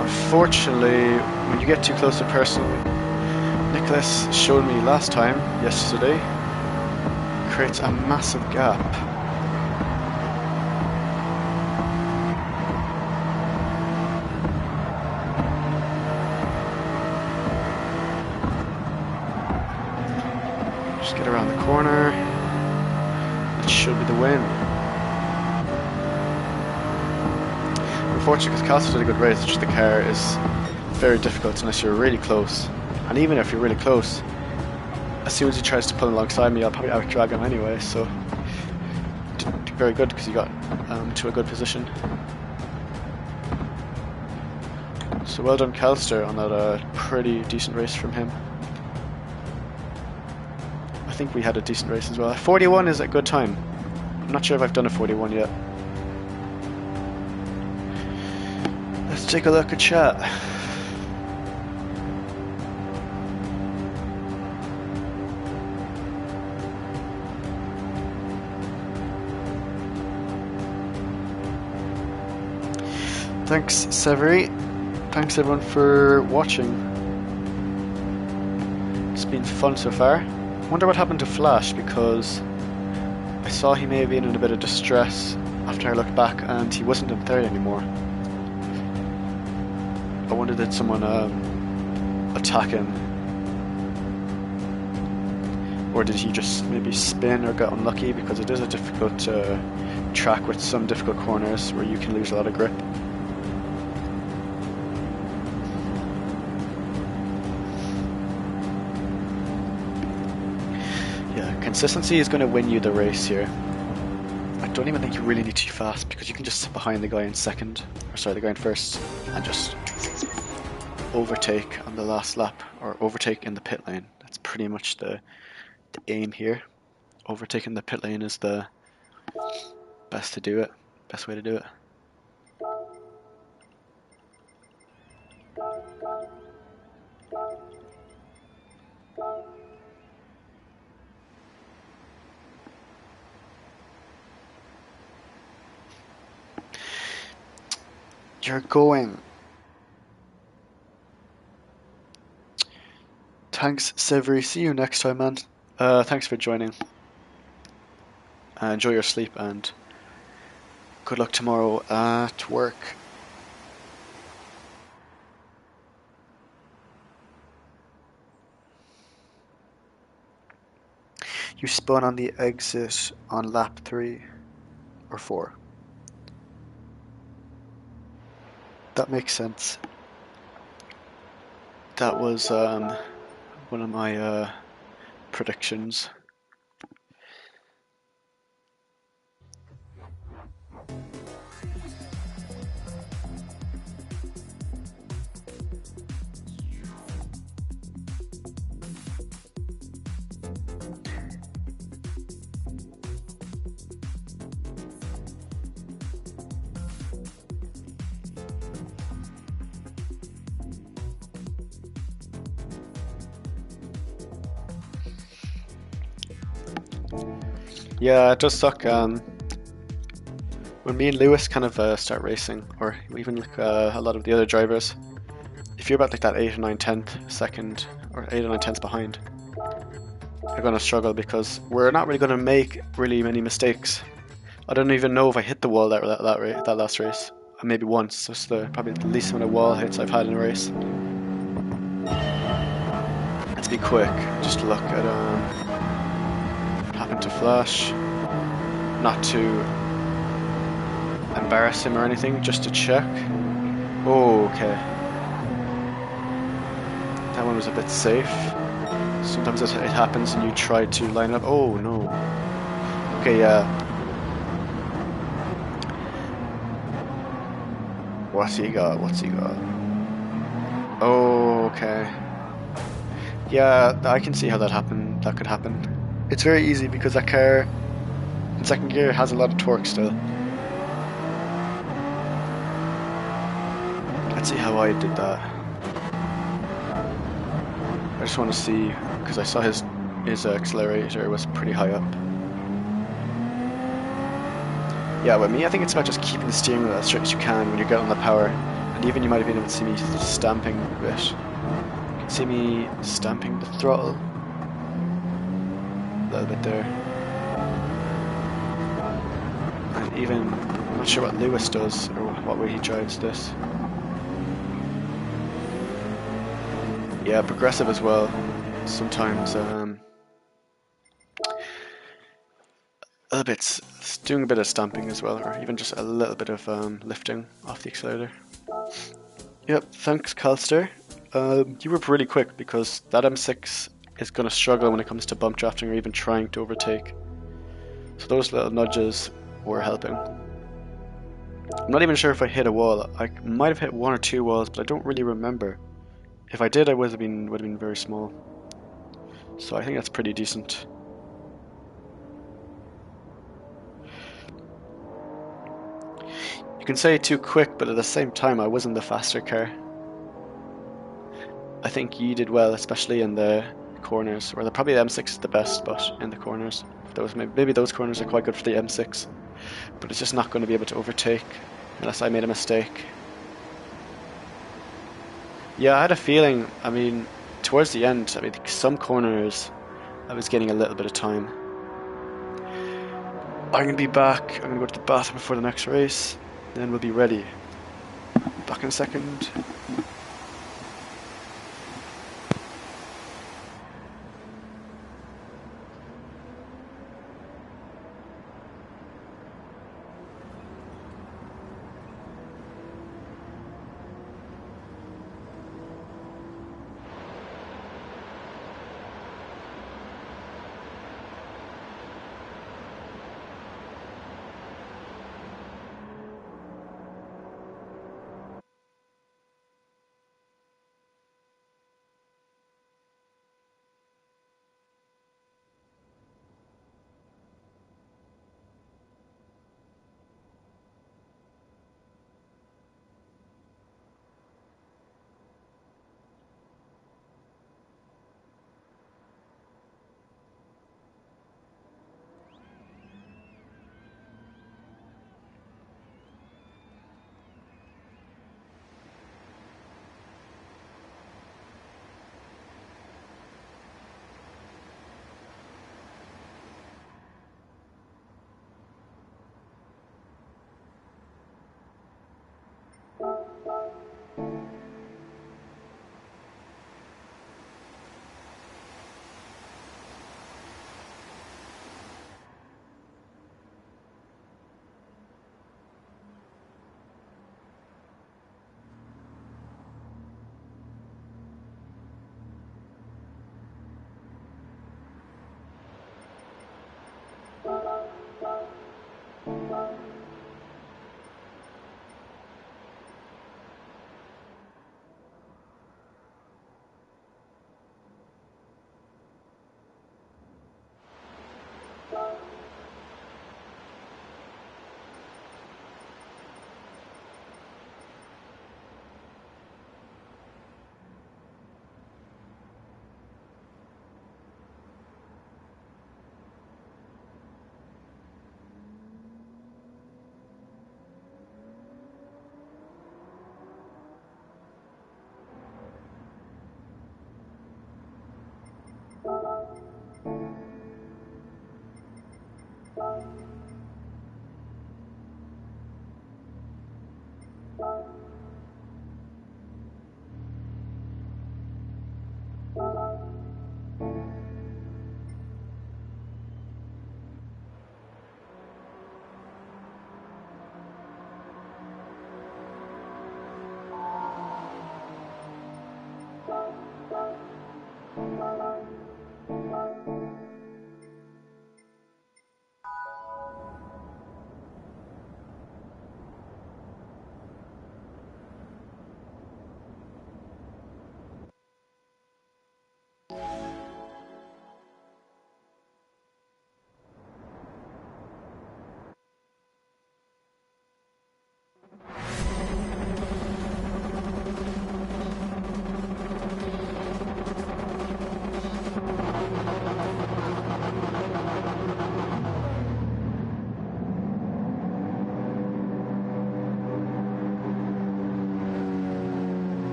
Unfortunately, when you get too close to a person, Nicholas showed me last time, yesterday, creates a massive gap. Just get around the corner. That should be the win. Unfortunately, because Callister did a good race, it's just the car is very difficult unless you're really close. And even if you're really close, as soon as he tries to pull alongside me, I'll probably out-drag him anyway. So, didn't do very good because he got to a good position. So well done, Callister, on that pretty decent race from him. I think we had a decent race as well. 41 is a good time. I'm not sure if I've done a 41 yet. Let's take a look at chat. Thanks, Severi. Thanks everyone for watching. It's been fun so far. I wonder what happened to Flash, because I saw he may have been in a bit of distress after I looked back and he wasn't in third anymore. I wonder, did someone attack him Or did he just maybe spin or got unlucky, because it is a difficult track with some difficult corners where you can lose a lot of grip. Yeah, consistency is going to win you the race here. I don't even think you really need to be fast, because you can just sit behind the guy in second, or sorry, the guy in first, and just overtake on the last lap, or overtake in the pit lane. That's pretty much the aim here. Overtaking the pit lane is the best way to do it. You're going. Thanks, Severy. See you next time, man. Thanks for joining. Enjoy your sleep and good luck tomorrow at work. You spun on the exit on lap 3 or 4. That makes sense. That was one of my predictions. Yeah, it does suck. When me and Lewis kind of start racing, or even like a lot of the other drivers, if you're about like that 8 or 9 10th second, or 8 or 9 tenths behind, you're going to struggle, because we're not really going to make really many mistakes. I don't even know if I hit the wall that last race. Maybe once. That's probably the least amount of wall hits I've had in a race. Let's be quick. Just look at happened to Flash. Not to embarrass him or anything, just to check. Oh, okay. That one was a bit safe. Sometimes it happens and you try to line up. Oh no. Okay, yeah. What's he got? Oh, okay. Yeah, I can see how that could happen. It's very easy, because that car in second gear has a lot of torque still. Let's see how I did that. I just want to see, because I saw his accelerator was pretty high up. Yeah, with me, I think it's about just keeping the steering wheel as straight as you can when you get on the power. And even you might have been able to see me stamping a bit. You can see me stamping the throttle a little bit there. And even, I'm not sure what Lewis does, or what way he drives this. Yeah, progressive as well. Sometimes doing a bit of stamping as well, or even just a little bit of lifting off the accelerator. Yep, thanks Calster. You were pretty quick, because that M6 is going to struggle when it comes to bump drafting or even trying to overtake. So those little nudges were helping. I'm not even sure if I hit a wall. I might have hit 1 or 2 walls, but I don't really remember. If I did, I would have been very small. So I think that's pretty decent. You can say too quick, but at the same time, I wasn't the faster car. I think you did well, especially in the corners, or probably the M6 is the best, but in the corners. Maybe those corners are quite good for the M6, but it's just not going to be able to overtake unless I made a mistake. Yeah, I had a feeling, I mean, towards the end, I mean, some corners, I was getting a little bit of time. I'm going to be back. I'm going to go to the bathroom before the next race, then we'll be ready. Back in a second.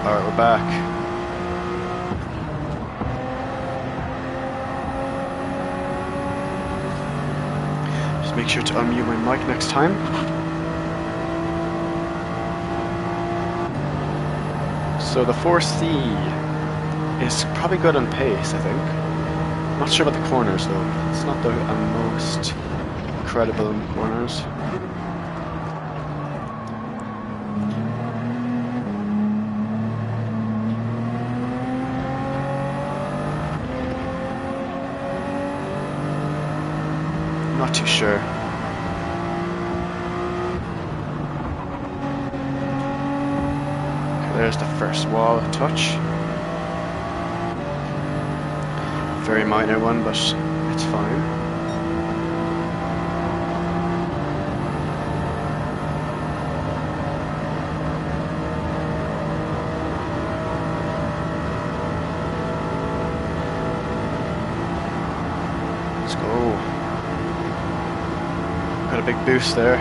Alright, we're back. Just make sure to unmute my mic next time. So the 4C is probably good on pace, I think. Not sure about the corners though. It's not the most credible in the corners. Not too sure. Okay, there's the first wall touch. Very minor one, but it's fine. Let's go. Got a big boost there.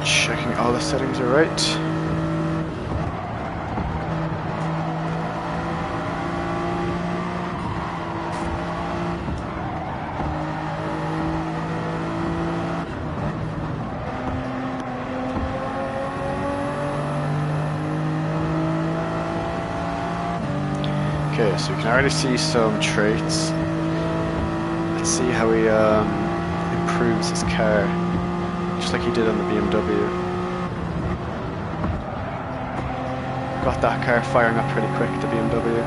Checking all the settings are right. Okay, so you can already see some traits. Let's see how he improves his car, just like he did on the BMW. Got that car firing up pretty quick, the BMW.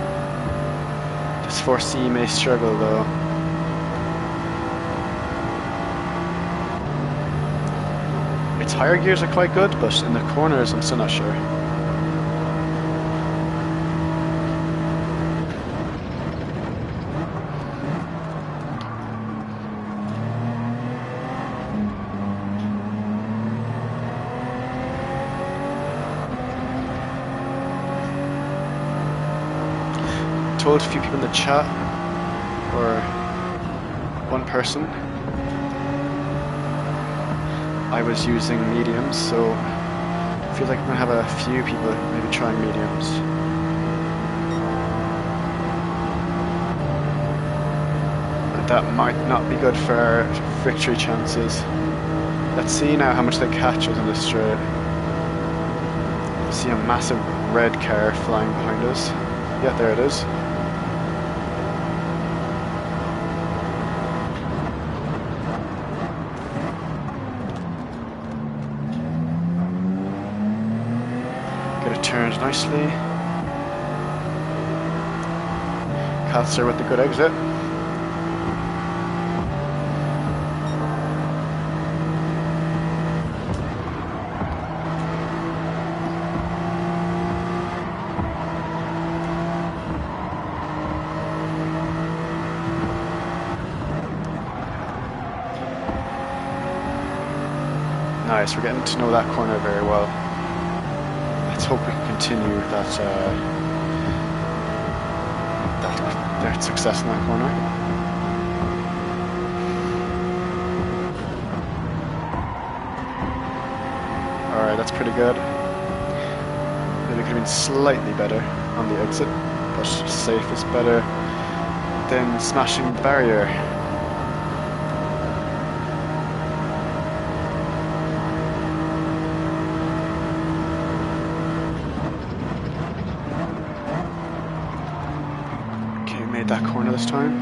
This 4C may struggle though. Its higher gears are quite good, but in the corners I'm still not sure. told a few people in the chat, or one person, I was using mediums, so I feel like I'm gonna have a few people maybe trying mediums. But that might not be good for our victory chances. Let's see now how much they catch us in this straight. See a massive red car flying behind us. Yeah, there it is. Get it turned nicely. Katzer with the good exit. Nice, we're getting to know that corner very well. Let's hope we can continue that success in that corner. Alright, that's pretty good. Maybe it could have been slightly better on the exit, but safe is better than smashing the barrier. That corner this time.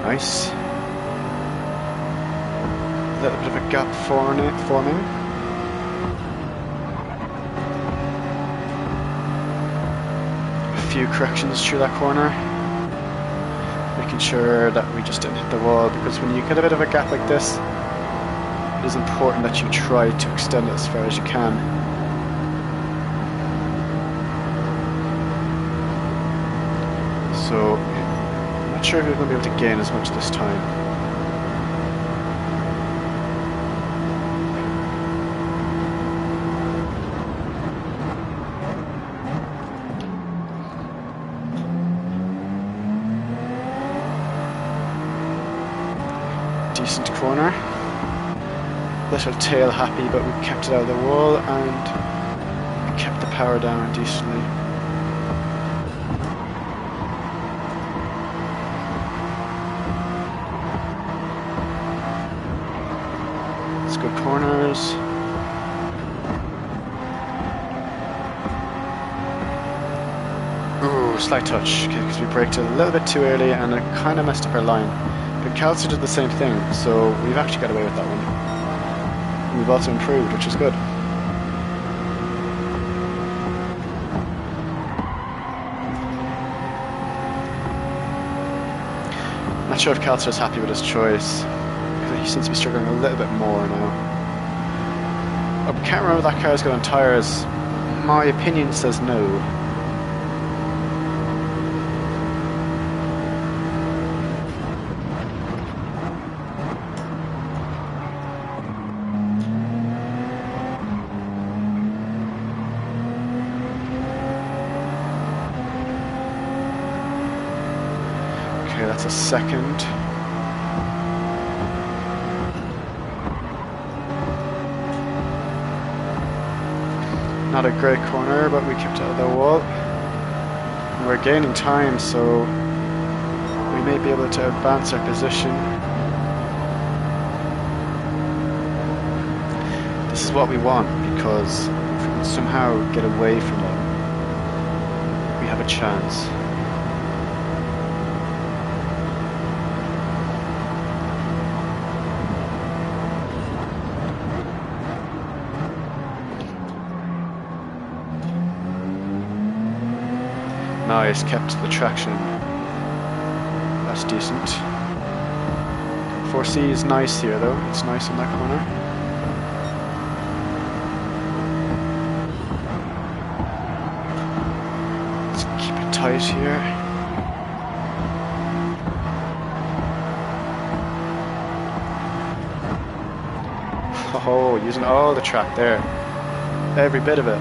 Nice. A little bit of a gap forming. A few corrections through that corner. Making sure that we just didn't hit the wall, because when you get a bit of a gap like this, it is important that you try to extend it as far as you can. So, I'm not sure if we're going to be able to gain as much this time. Decent corner. Little tail happy, but we kept it out of the wall and kept the power down decently. Good corners. Ooh, slight touch, because we braked it a little bit too early and it kind of messed up our line. But Kalster did the same thing, so we've actually got away with that one. And we've also improved, which is good. Not sure if Kalster's happy with his choice. He seems to be struggling a little bit more now. I can't remember if that car's got on tyres. My opinion says no. Okay, that's a second. Not a great corner, but we kept it out of the wall. And we're gaining time, so we may be able to advance our position. This is what we want, because if we can somehow get away from them, we have a chance. Nice, kept the traction. That's decent. 4C is nice here though, it's nice in that corner. Let's keep it tight here. Oh, using all the track there. Every bit of it.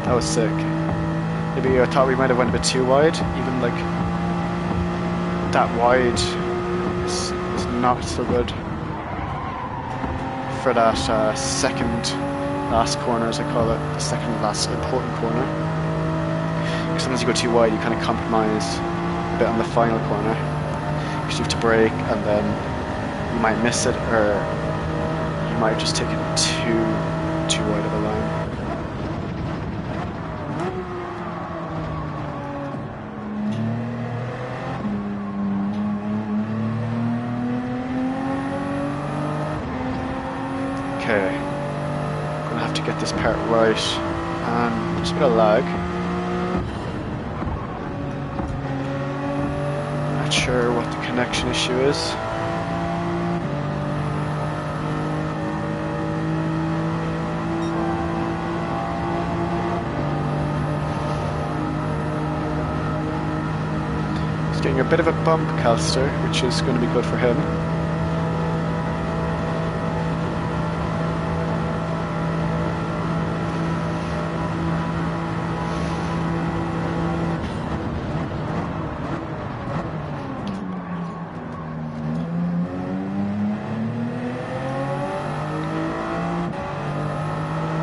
That was sick. Maybe I thought we might have went a bit too wide. Even like that wide is not so good for that second last corner, as I call it, the second last important corner. Because sometimes you go too wide, you kind of compromise a bit on the final corner. Because you have to brake, and then you might miss it, or you might just take it too wide of a line. Okay, I'm gonna have to get this part right, and there's a bit of lag. Not sure what the connection issue is. He's getting a bit of a bump, Calster, which is going to be good for him.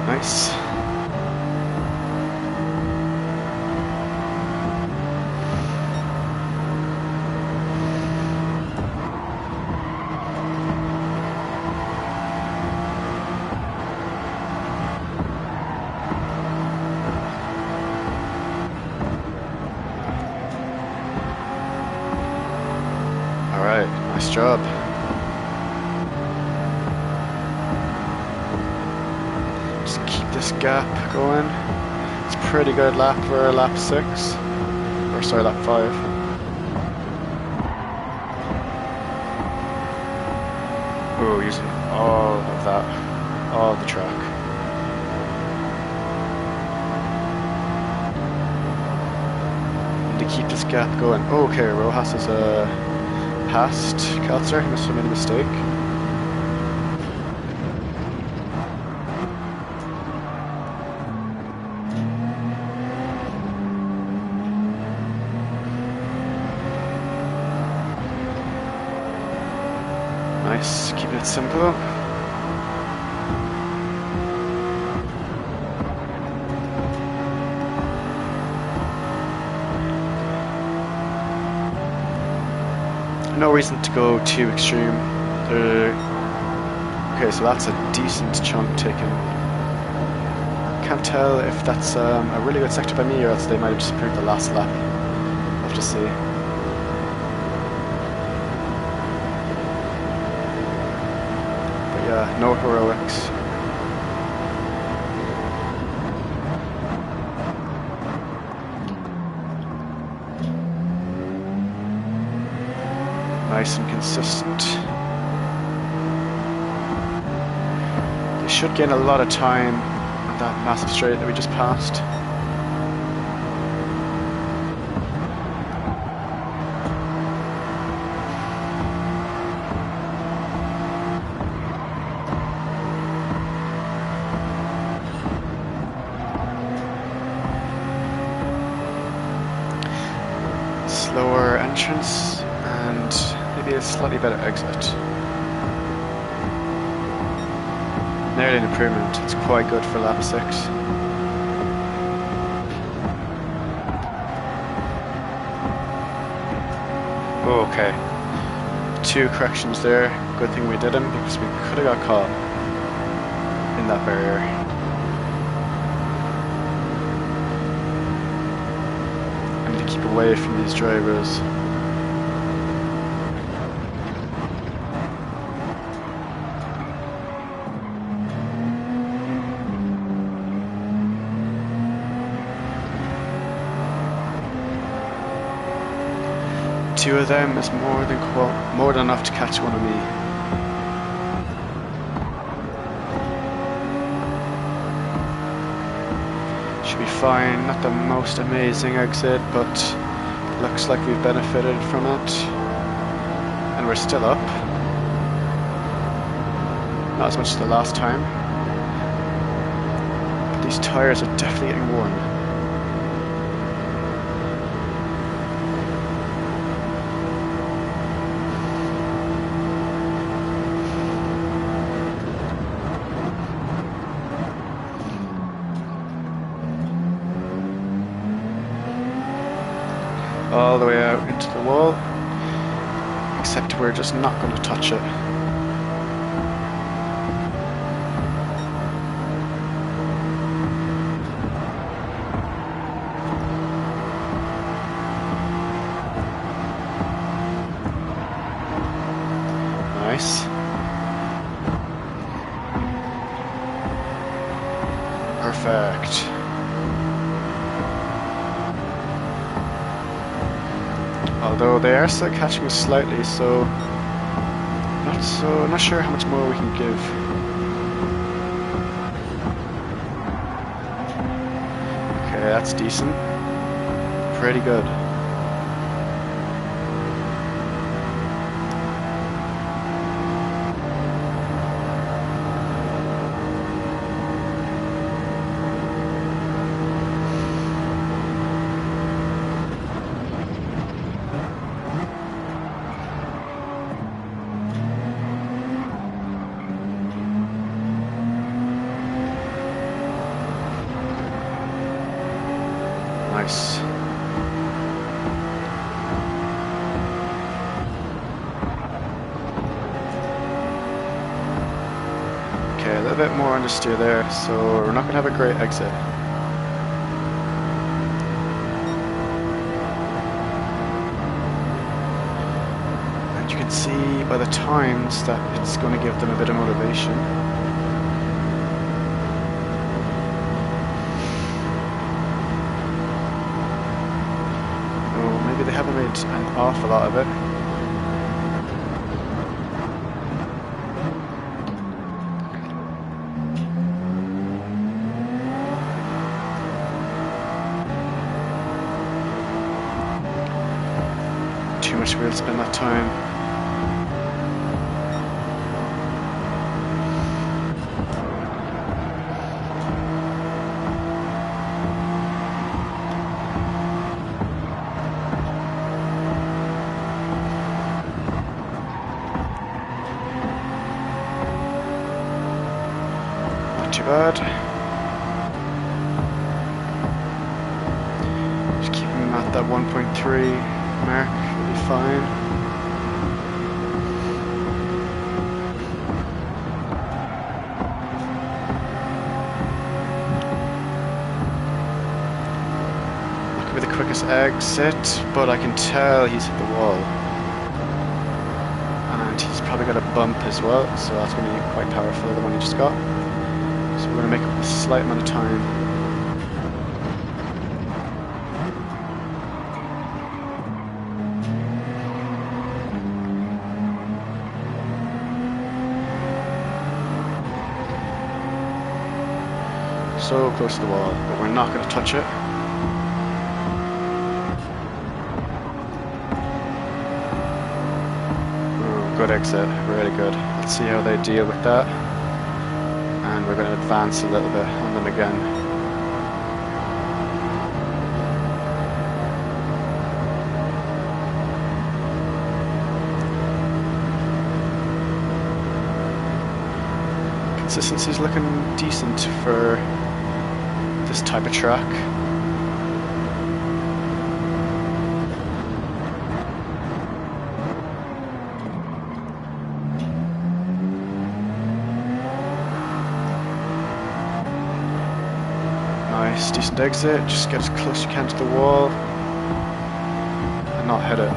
Nice. All right, nice job. This gap going. It's a pretty good lap for lap 6, or sorry, lap 5. Oh, using all of that, all of the track. Need to keep this gap going. Okay, Rojas has passed Calcer. He must have made a mistake. Nice, keeping it simple. No reason to go too extreme. Okay, so that's a decent chunk taken. Can't tell if that's a really good sector by me, or else they might have just improved the last lap. We'll have to see. No heroics. Nice and consistent. They should gain a lot of time on that massive straight that we just passed. Slower entrance and maybe a slightly better exit. Nearly an improvement. It's quite good for lap 6. Okay. 2 corrections there. Good thing we did them, because we could have got caught in that barrier. Keep away from these drivers. Two of them is more than enough to catch one of me. Should be fine. Not the most amazing exit, but looks like we've benefited from it. And we're still up. Not as much as the last time. But these tyres are definitely getting worn. All the way out into the wall, except we're just not going to touch it. Nice. Perfect. Although they are still catching us slightly, so I'm not sure how much more we can give. Okay, that's decent. Pretty good. Nice. Okay, a little bit more understeer there, so we're not going to have a great exit. And you can see by the times that it's going to give them a bit of motivation. They haven't made an awful lot of it. Too much wheel spin that time. Too bad. Just keep him at that 1.3 mark, will be fine. Not gonna be the quickest exit, but I can tell he's hit the wall. And he's probably got a bump as well, so that's going to be quite powerful, the one he just got. So we're going to make up a slight amount of time. So close to the wall, but we're not going to touch it. Ooh, good exit, really good. Let's see how they deal with that. And we're going to advance a little bit on them again. Consistency's looking decent for this type of track. Nice, decent exit, just get as close as you can to the wall and not hit it.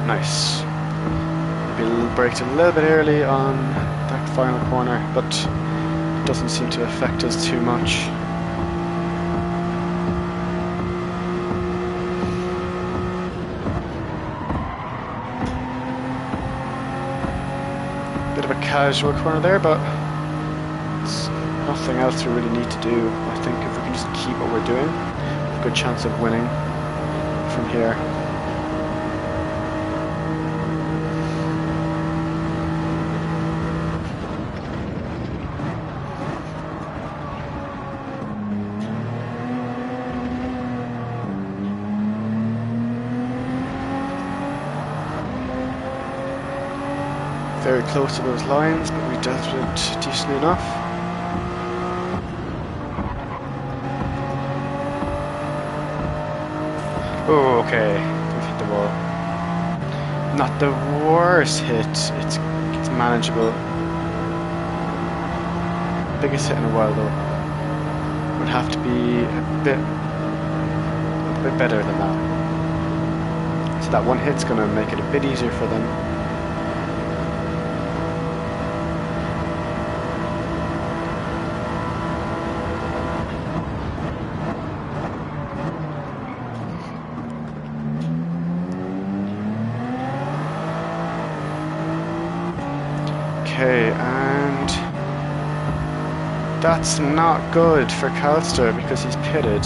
Nice. Maybe braked a little bit early on that final corner, but it doesn't seem to affect us too much. Bit of a casual corner there, but it's nothing else we really need to do. I think if we can just keep what we're doing, we have a good chance of winning from here. Very close to those lines, but we dealt with it decently enough. Oh, okay, we've hit the wall. Not the worst hit, it's manageable. Biggest hit in a while though. Would have to be a bit better than that. So that one hit's gonna make it a bit easier for them. Okay, and that's not good for Calster because he's pitted.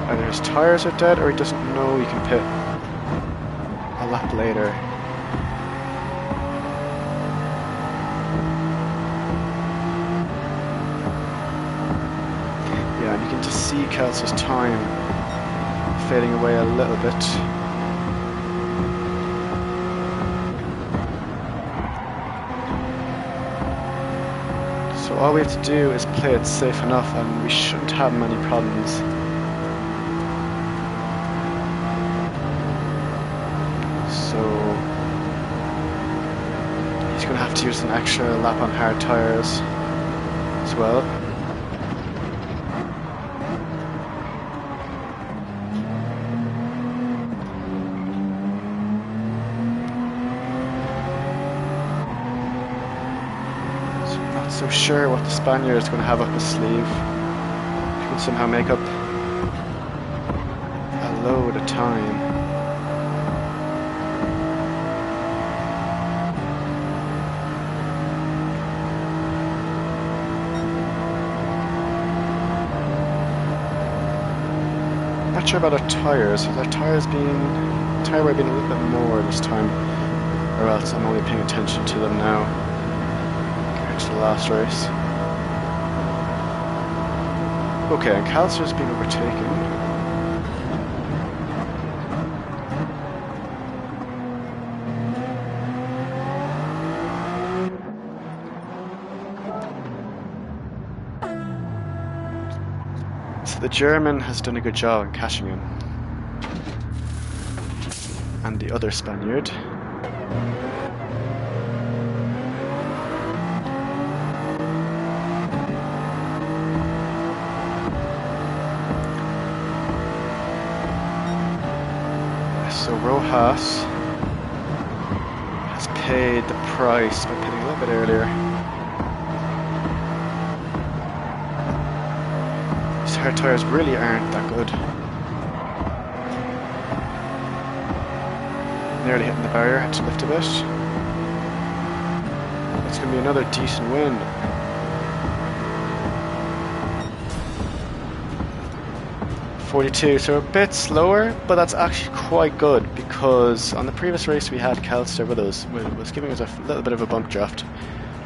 Either his tyres are dead or he doesn't know he can pit a lap later. Yeah, and you can just see Calster's time fading away a little bit. So all we have to do is play it safe enough and we shouldn't have many problems. So he's going to have to use an extra lap on hard tyres as well. So sure what the Spaniard is going to have up his sleeve. He can somehow make up a load of time. Not sure about our tyres. Is our tyres being tyre wear being a little bit more this time, or else I'm only paying attention to them now. The last race. Okay, and Calster's been overtaken. So the German has done a good job in catching him. And the other Spaniard. So Rojas has paid the price by pitting a little bit earlier. His hard tyres really aren't that good. Nearly hitting the barrier, had to lift a bit. It's going to be another decent win. .42, so a bit slower, but that's actually quite good because on the previous race we had Calster with us, was giving us a little bit of a bump draft.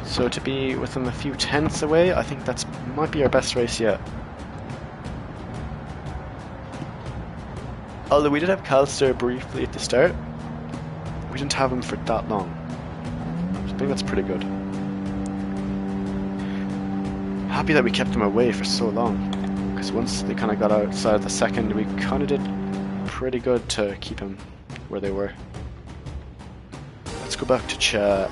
So to be within a few tenths away, I think that's might be our best race yet. Although we did have Calster briefly at the start, we didn't have him for that long. So I think that's pretty good. Happy that we kept him away for so long. Because once they kind of got outside the second, we kind of did pretty good to keep him where they were. Let's go back to chat.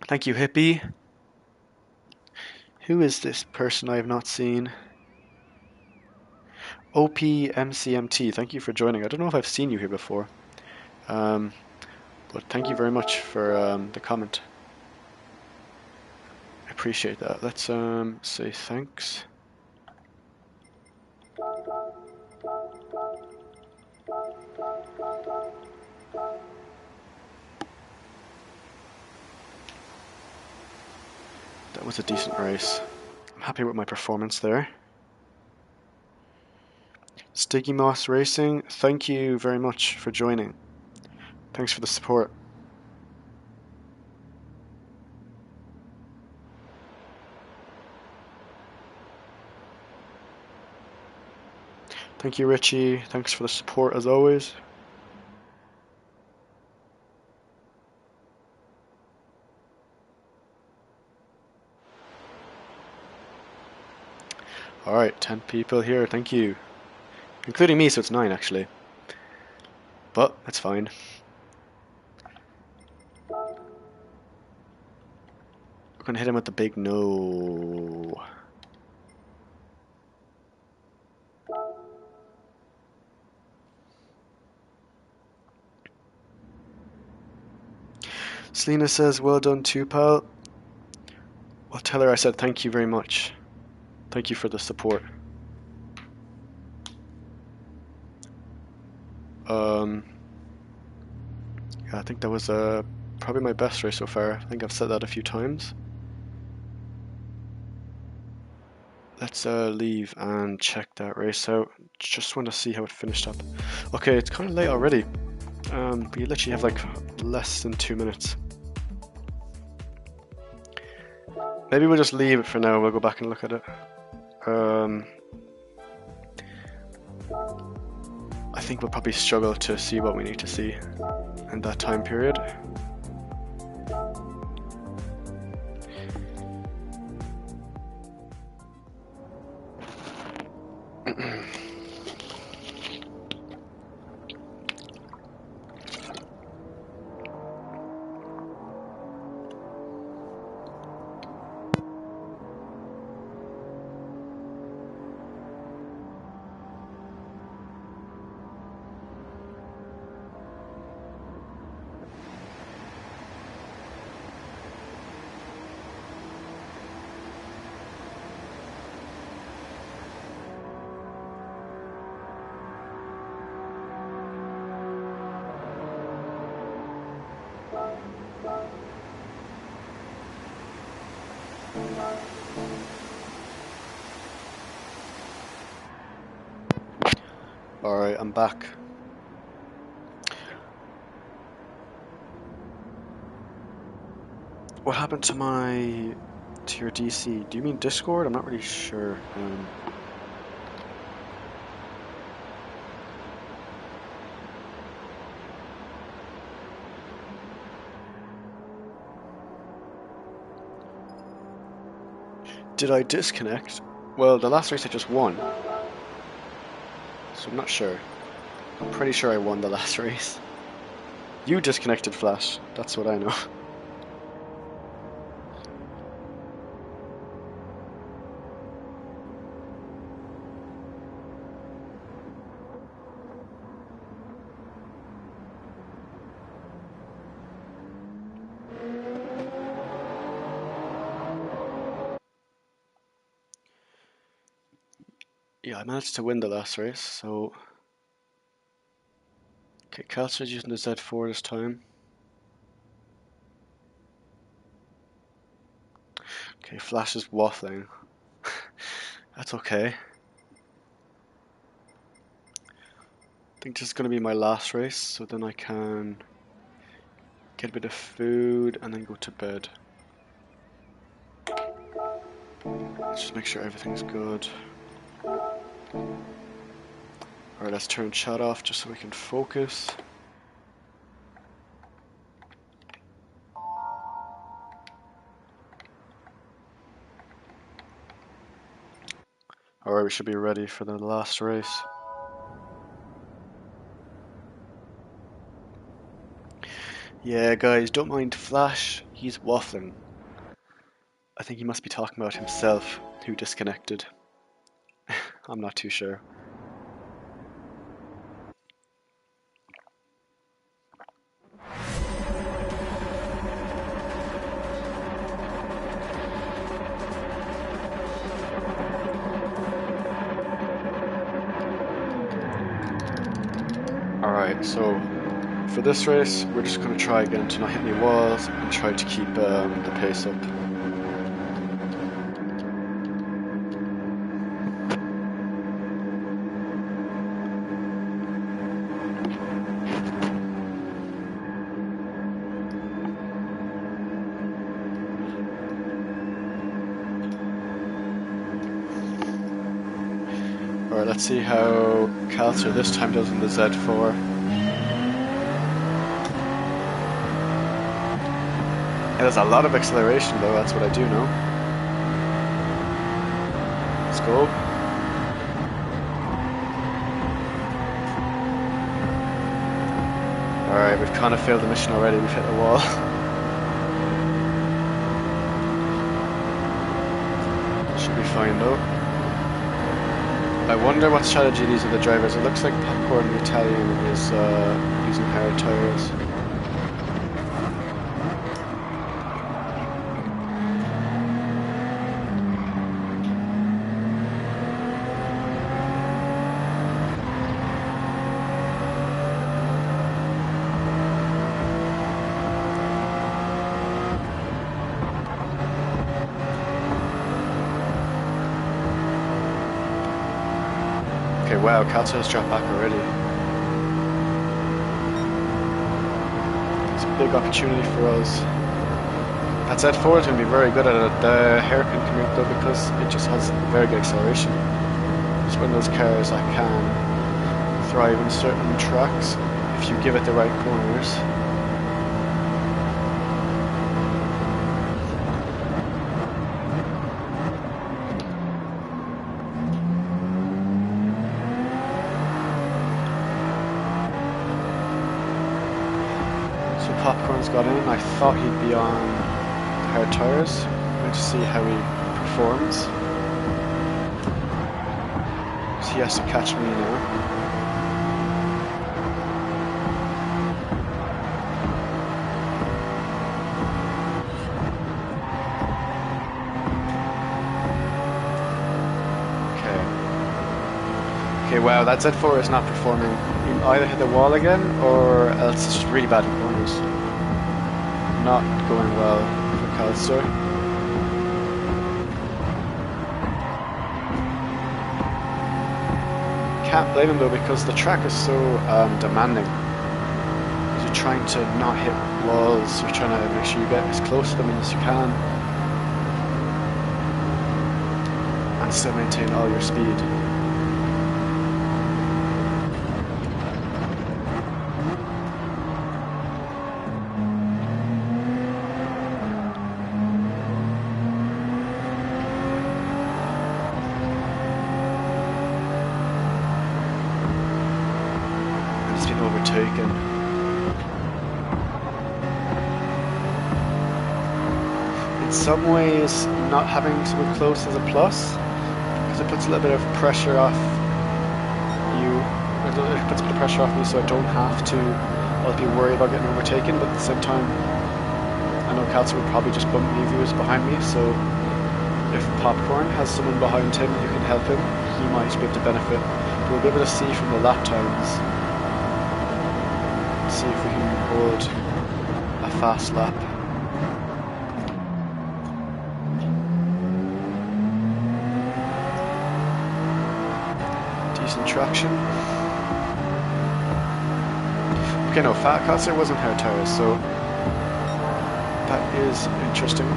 Thank you, Hippie. Who is this person I have not seen? OPMCMT, thank you for joining. I don't know if I've seen you here before, but thank you very much for the comment. I appreciate that. Let's say thanks. That was a decent race. I'm happy with my performance there. Sticky Moss Racing, thank you very much for joining. Thanks for the support. Thank you, Richie. Thanks for the support as always. Alright, 10 people here, thank you. Including me, so it's 9 actually. But, that's fine. We're gonna hit him with the big no. Selena says, well done too, pal. Well, tell her I said thank you very much. Thank you for the support. Yeah, I think that was probably my best race so far. I think I've said that a few times. Let's leave and check that race out. Just want to see how it finished up. Okay, it's kind of late already. We literally have like less than 2 minutes. Maybe we'll just leave it for now. We'll go back and look at it. I think we'll probably struggle to see what we need to see in that time period. Alright, I'm back. What happened to your DC? Do you mean Discord? I'm not really sure. Did I disconnect? Well, the last race I just won. So I'm not sure. I'm pretty sure I won the last race. You disconnected, Flash. That's what I know. Yeah, I managed to win the last race, so... Okay, Calstra's using the Z4 this time. Okay, Flash is waffling. That's okay. I think this is going to be my last race, so then I can get a bit of food and then go to bed. Let's just make sure everything's good. Alright, let's turn chat off just so we can focus. Alright, we should be ready for the last race. Yeah, guys, don't mind Flash. He's waffling. I think he must be talking about himself, who disconnected. I'm not too sure. Alright, so for this race, we're just going to try again to not hit any walls and try to keep the pace up. Alright, let's see how Calcer this time does in the Z4. It has a lot of acceleration though, that's what I do know. Let's go. Alright, we've kind of failed the mission already, we've hit the wall. Should be fine though. I wonder what strategy these are the drivers. It looks like Popcorn the Italian is using hard tires. Okay, wow, Calcer has dropped back already. It's a big opportunity for us. That Z4 is going to be very good at it. The hairpin coming up though, because it just has very good acceleration. It's one of those cars that can thrive in certain tracks if you give it the right corners. Popcorn's got in. I thought he'd be on hard tires. I'm going to see how he performs. So he has to catch me now. Okay, wow, that Z4 is not performing. You either hit the wall again, or else it's just really bad in corners. Not going well for Calcer. Can't blame him though, because the track is so demanding. You're trying to not hit walls, you're trying to make sure you get as close to them as you can. And still maintain all your speed. Overtaken. In some ways, not having someone close is a plus, because it puts a little bit of pressure off you. It puts a bit of pressure off me, so I don't have to be worried about getting overtaken. But at the same time, I know Calcer would probably just bump me if he was behind me. So if Popcorn has someone behind him who can help him, he might be able to benefit. But we'll be able to see from the lap times. See if we can hold a fast lap. Decent traction. Okay, no, Calcer wasn't hard tires, so that is interesting.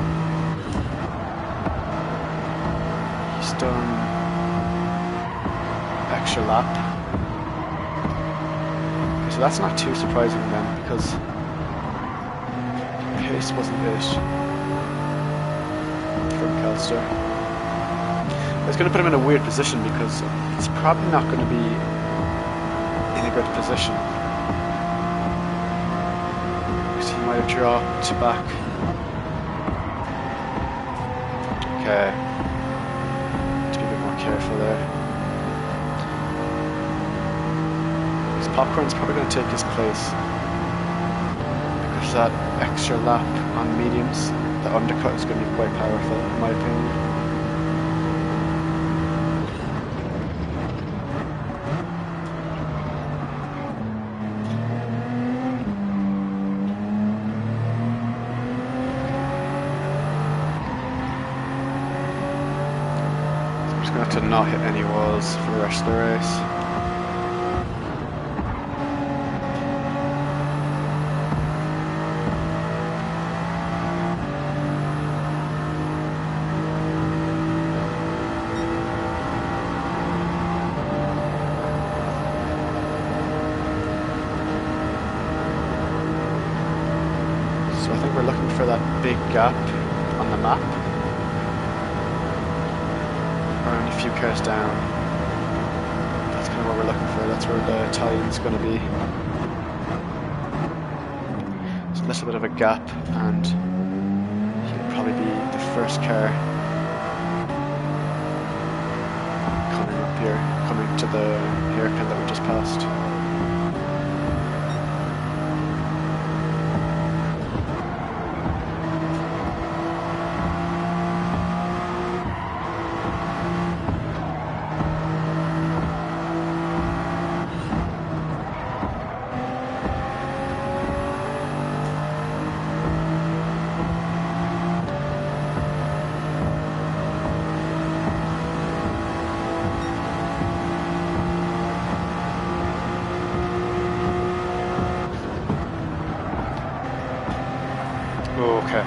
He's done extra lap. So that's not too surprising then, because pace wasn't it from Calcer. It's going to put him in a weird position because he's probably not going to be in a good position. Because he might have dropped back. Okay. Have to be a bit more careful there. Popcorn's probably going to take his place because that extra lap on mediums, the undercut is going to be quite powerful in my opinion. gonna have to not hit any walls for the rest of the race. So I think we're looking for that big gap on the map. We're only a few cars down. That's kind of what we're looking for. That's where the tie-in's going to be. So a little bit of a gap, and he'll probably be the first car coming up here, coming to the hairpin that we just passed. Okay.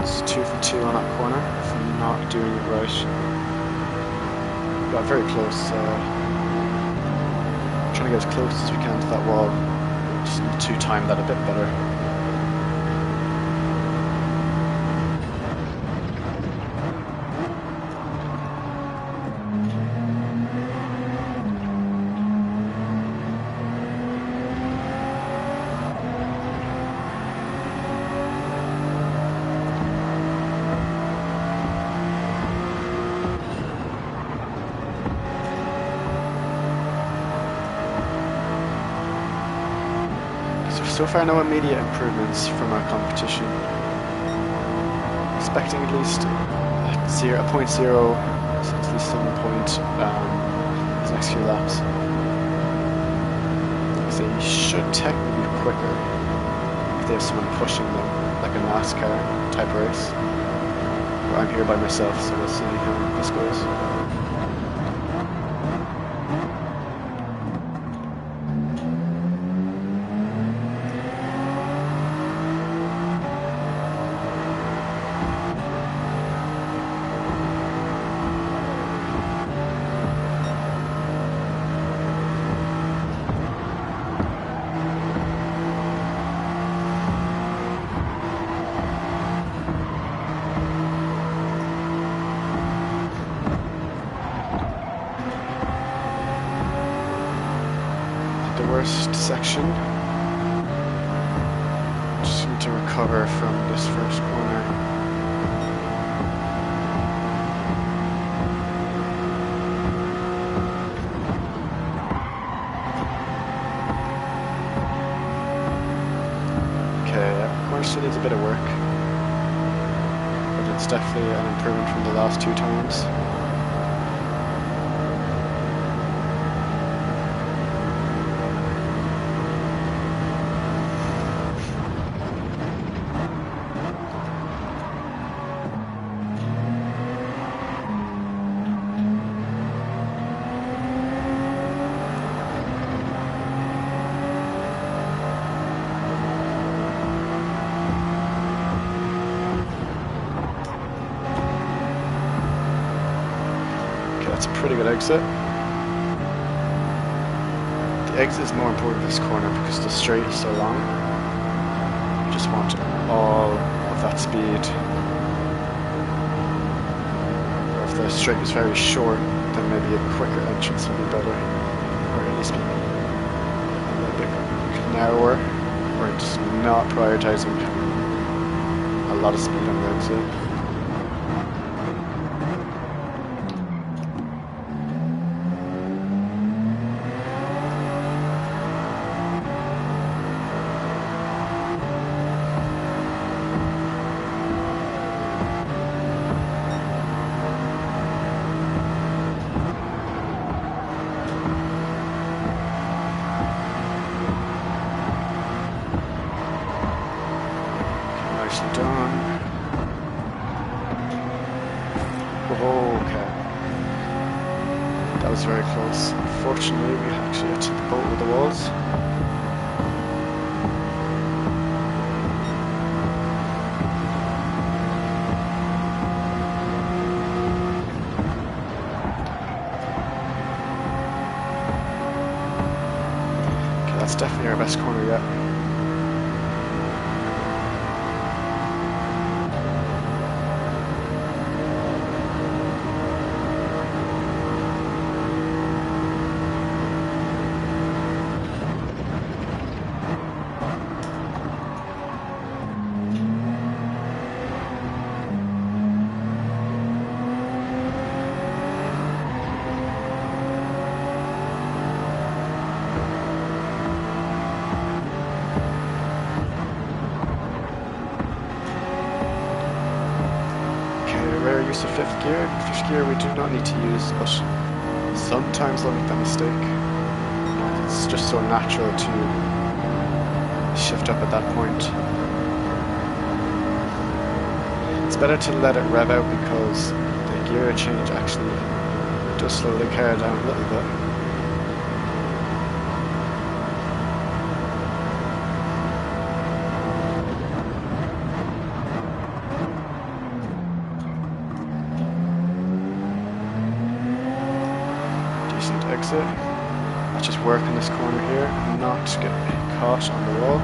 It's 2 for 2 on that corner from not doing it right. Got very close. Trying to get as close as we can to that wall. Just need to time that a bit better. So far, no immediate improvements from our competition. Expecting at least a 0.0, so at least some point these next few laps. So you should technically be quicker if they have someone pushing them, like a NASCAR type race. But I'm here by myself, so we'll see how this goes. Worst section. Just need to recover from this first corner. Okay, corner still needs a bit of work, but it's definitely an improvement from the last 2 times. That's a pretty good exit. The exit is more important for this corner because the straight is so long. You just want all of that speed. Or if the straight is very short, then maybe a quicker entrance would be better. Or at least be a little bit narrower. Or just not prioritizing a lot of speed on the exit. Nicely done. very close. Unfortunately, we actually hit the boat with the walls. Okay, that's definitely our best corner yet. Use of fifth gear. Fifth gear we do not need to use, but sometimes I'll make that mistake. It's just so natural to shift up at that point. It's better to let it rev out because the gear change actually does slow the car down a little bit. Exit. Let's just work in this corner here and not get caught on the wall.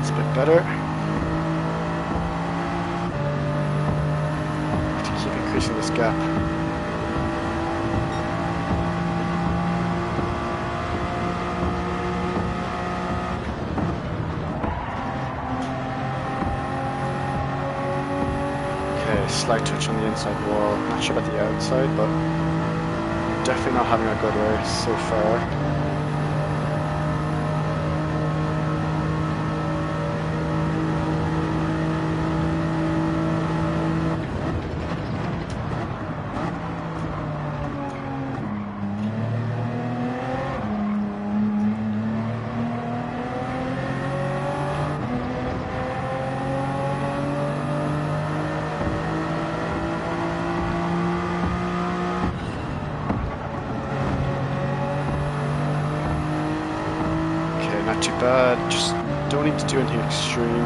It's a bit better. Increasing this gap. Okay, slight touch on the inside wall. Not sure about the outside, but definitely not having a good race so far. Not too bad, just don't need to do anything extreme.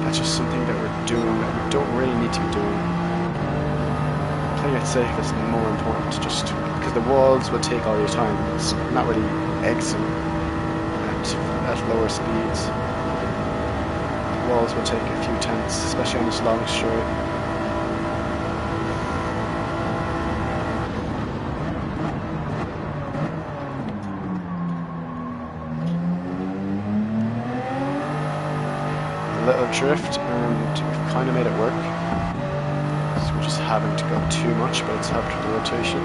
That's just something that we're doing that we don't really need to be doing. Playing it safe is more important, just because the walls will take all your time. It's not really exiting at lower speeds. The walls will take a few tenths, especially on this long straight. Little drift and we've kind of made it work, so we're just having to go too much, but it's helped with the rotation.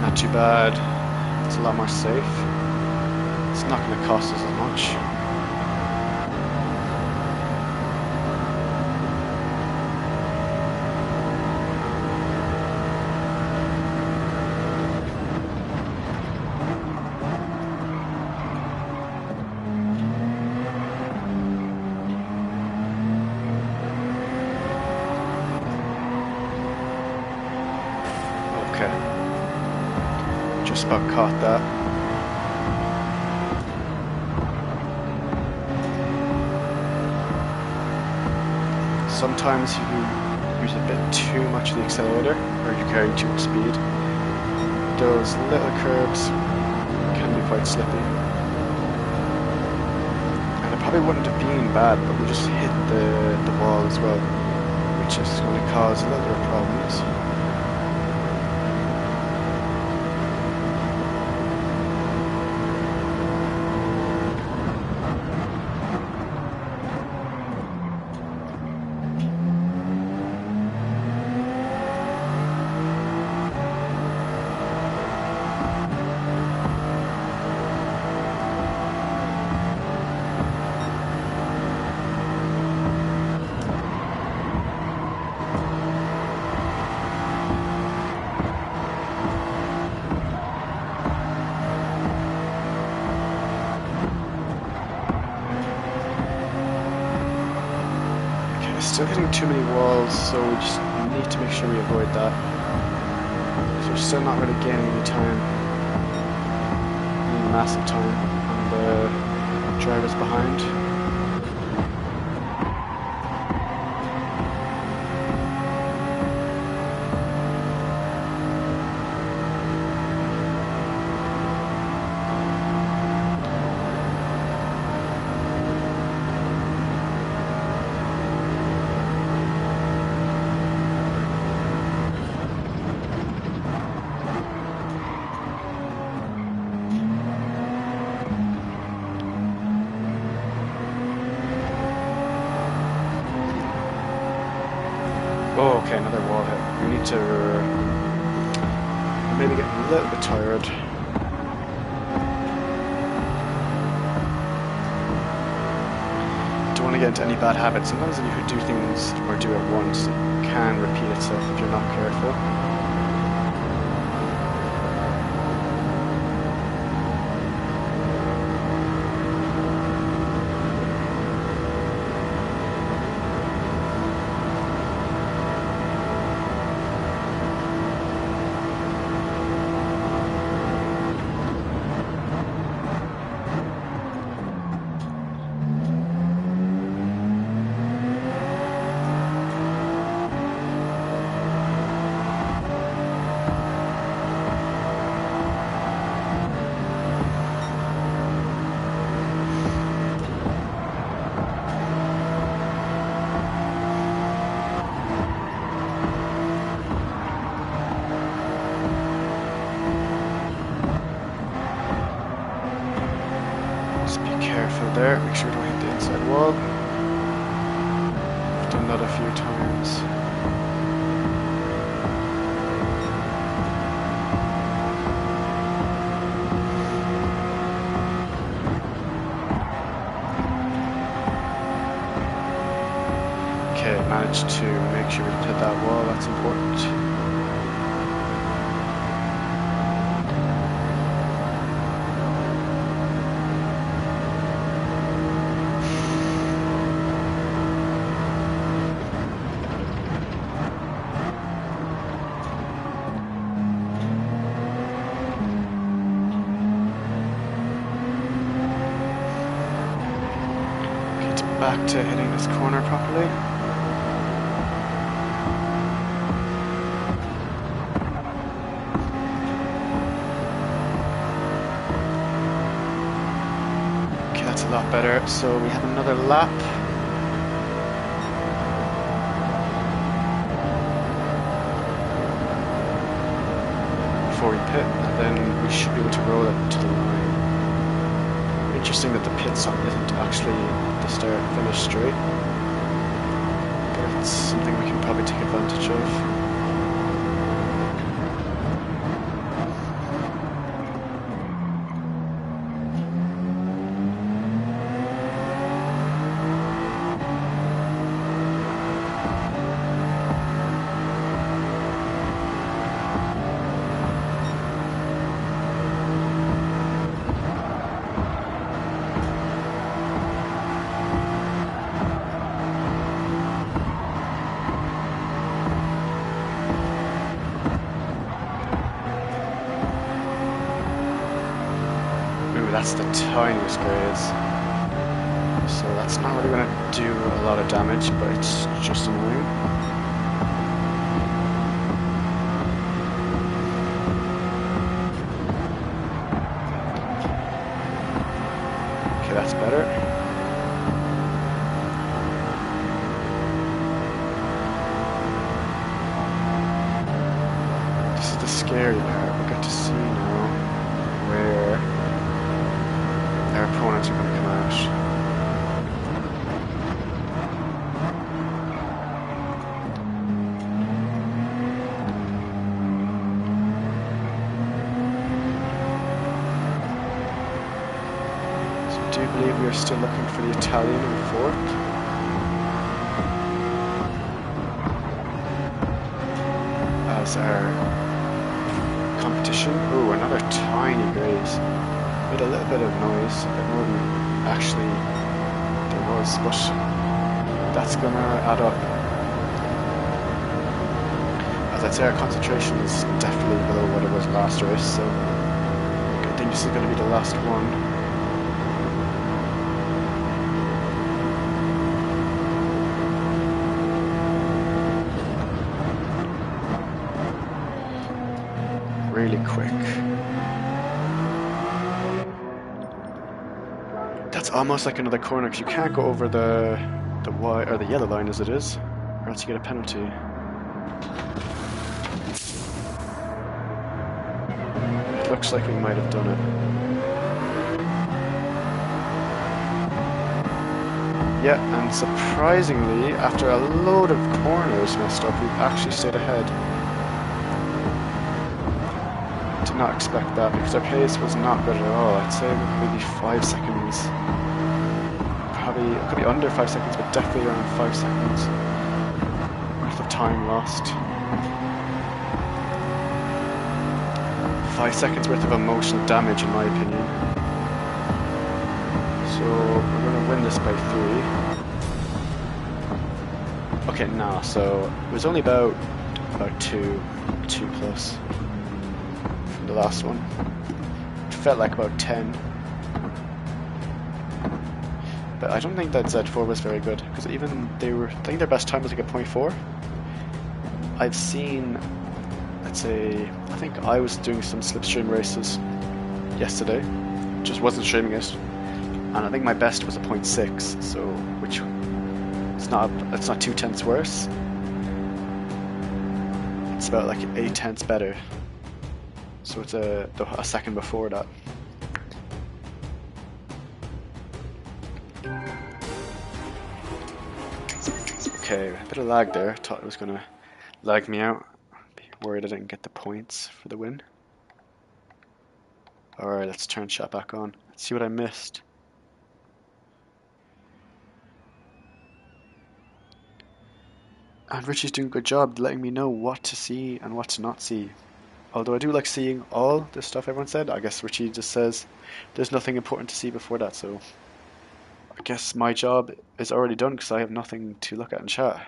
Not too bad. It's a lot more safe. It's not going to cost us as much. Okay. Just about caught that. Sometimes you use a bit too much of the accelerator, or you're carrying too much speed. Those little curves can be quite slippy. probably wouldn't have been bad, but we just hit the wall as well, which is going to cause a little bit of problems. Still hitting too many walls, so we just need to make sure we avoid that. So we're still not really gaining any time, any massive time, on the drivers behind. Oh, okay, another wall hit. We need to maybe get a little bit tired. Don't want to get into any bad habits. Sometimes if you do things or do it once, it can repeat itself if you're not careful. Careful there, make sure we don't hit the inside wall. I've done that a few times. Okay, managed to make sure we don't hit that wall, that's important. Back to hitting this corner properly. Okay, that's a lot better. So we have another lap. Before we pit, and then we should be able to roll it to the line. Interesting that the pit stop isn't actually the start and finish straight, but it's something we can probably take advantage of. That's the tiniest grades, so that's not really going to do a lot of damage, but it's just annoying. Okay, that's better. we are still looking for the Italian in fourth. As our competition, ooh, another tiny graze. Made a little bit of noise, a bit more than actually there was, but that's gonna add up. As I'd say, our concentration is definitely below what it was last race, so I think this is gonna be the last one. Really quick. That's almost like another corner because you can't go over the white or the yellow line as it is, or else you get a penalty. It looks like we might have done it. Yeah, and surprisingly, after a load of corners messed up, we've actually stayed ahead. Did not expect that because our pace was not good at all. I'd say maybe 5 seconds. Probably, it could be under 5 seconds, but definitely around 5 seconds worth of time lost. 5 seconds worth of emotional damage, in my opinion. So we're going to win this by 3. Okay, nah. So it was only about 2 plus. The last one. It felt like about 10. But I don't think that Z4 was very good because even I think their best time was like a 0.4. I've seen, let's say, I think I was doing some slipstream races yesterday, just wasn't streaming it, and I think my best was a 0.6, so which it's not 2/10 worse. It's about like 8/10 better. So it's a second before that. Okay, a bit of lag there. Thought it was gonna lag me out. Worried I didn't get the points for the win. Alright, let's turn chat back on. Let's see what I missed. And Richie's doing a good job letting me know what to see and what to not see. Although I do like seeing all the stuff everyone said. I guess Richie just says there's nothing important to see before that, so I guess my job is already done because I have nothing to look at in chat.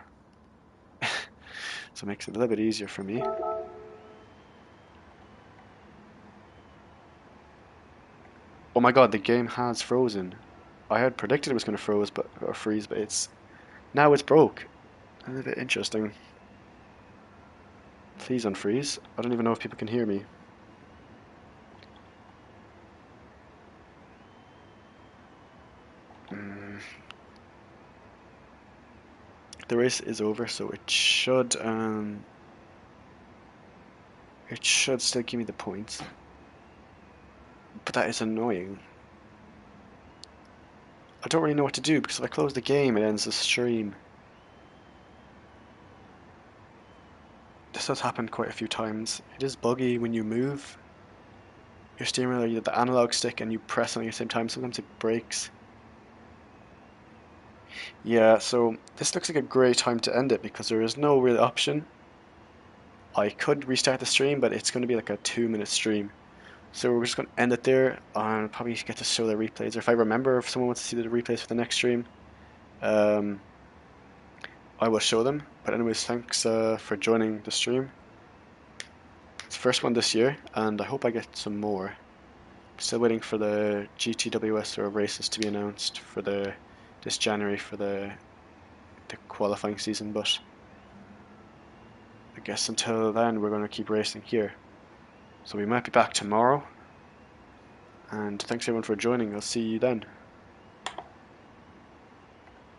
So it makes it a little bit easier for me. Oh my god, the game has frozen. I had predicted it was going to freeze, but now it's broke. A little bit interesting. Please unfreeze. I don't even know if people can hear me. The race is over, so it should still give me the points. But that is annoying. I don't really know what to do because if I close the game, it ends the stream. This has happened quite a few times. It is buggy when you move your steering wheel, the analog stick, and you press on it at the same time. Sometimes it breaks. Yeah, so this looks like a great time to end it because there is no real option. I could restart the stream, but it's going to be like a 2-minute stream. So we're just going to end it there and probably get to show the replays. Or if I remember, if someone wants to see the replays for the next stream, I will show them. But anyways, thanks for joining the stream. It's the first one this year, and I hope I get some more. Still waiting for the GTWS or races to be announced for this January for the qualifying season, but I guess until then we're going to keep racing here. So we might be back tomorrow, and thanks everyone for joining. I'll see you then.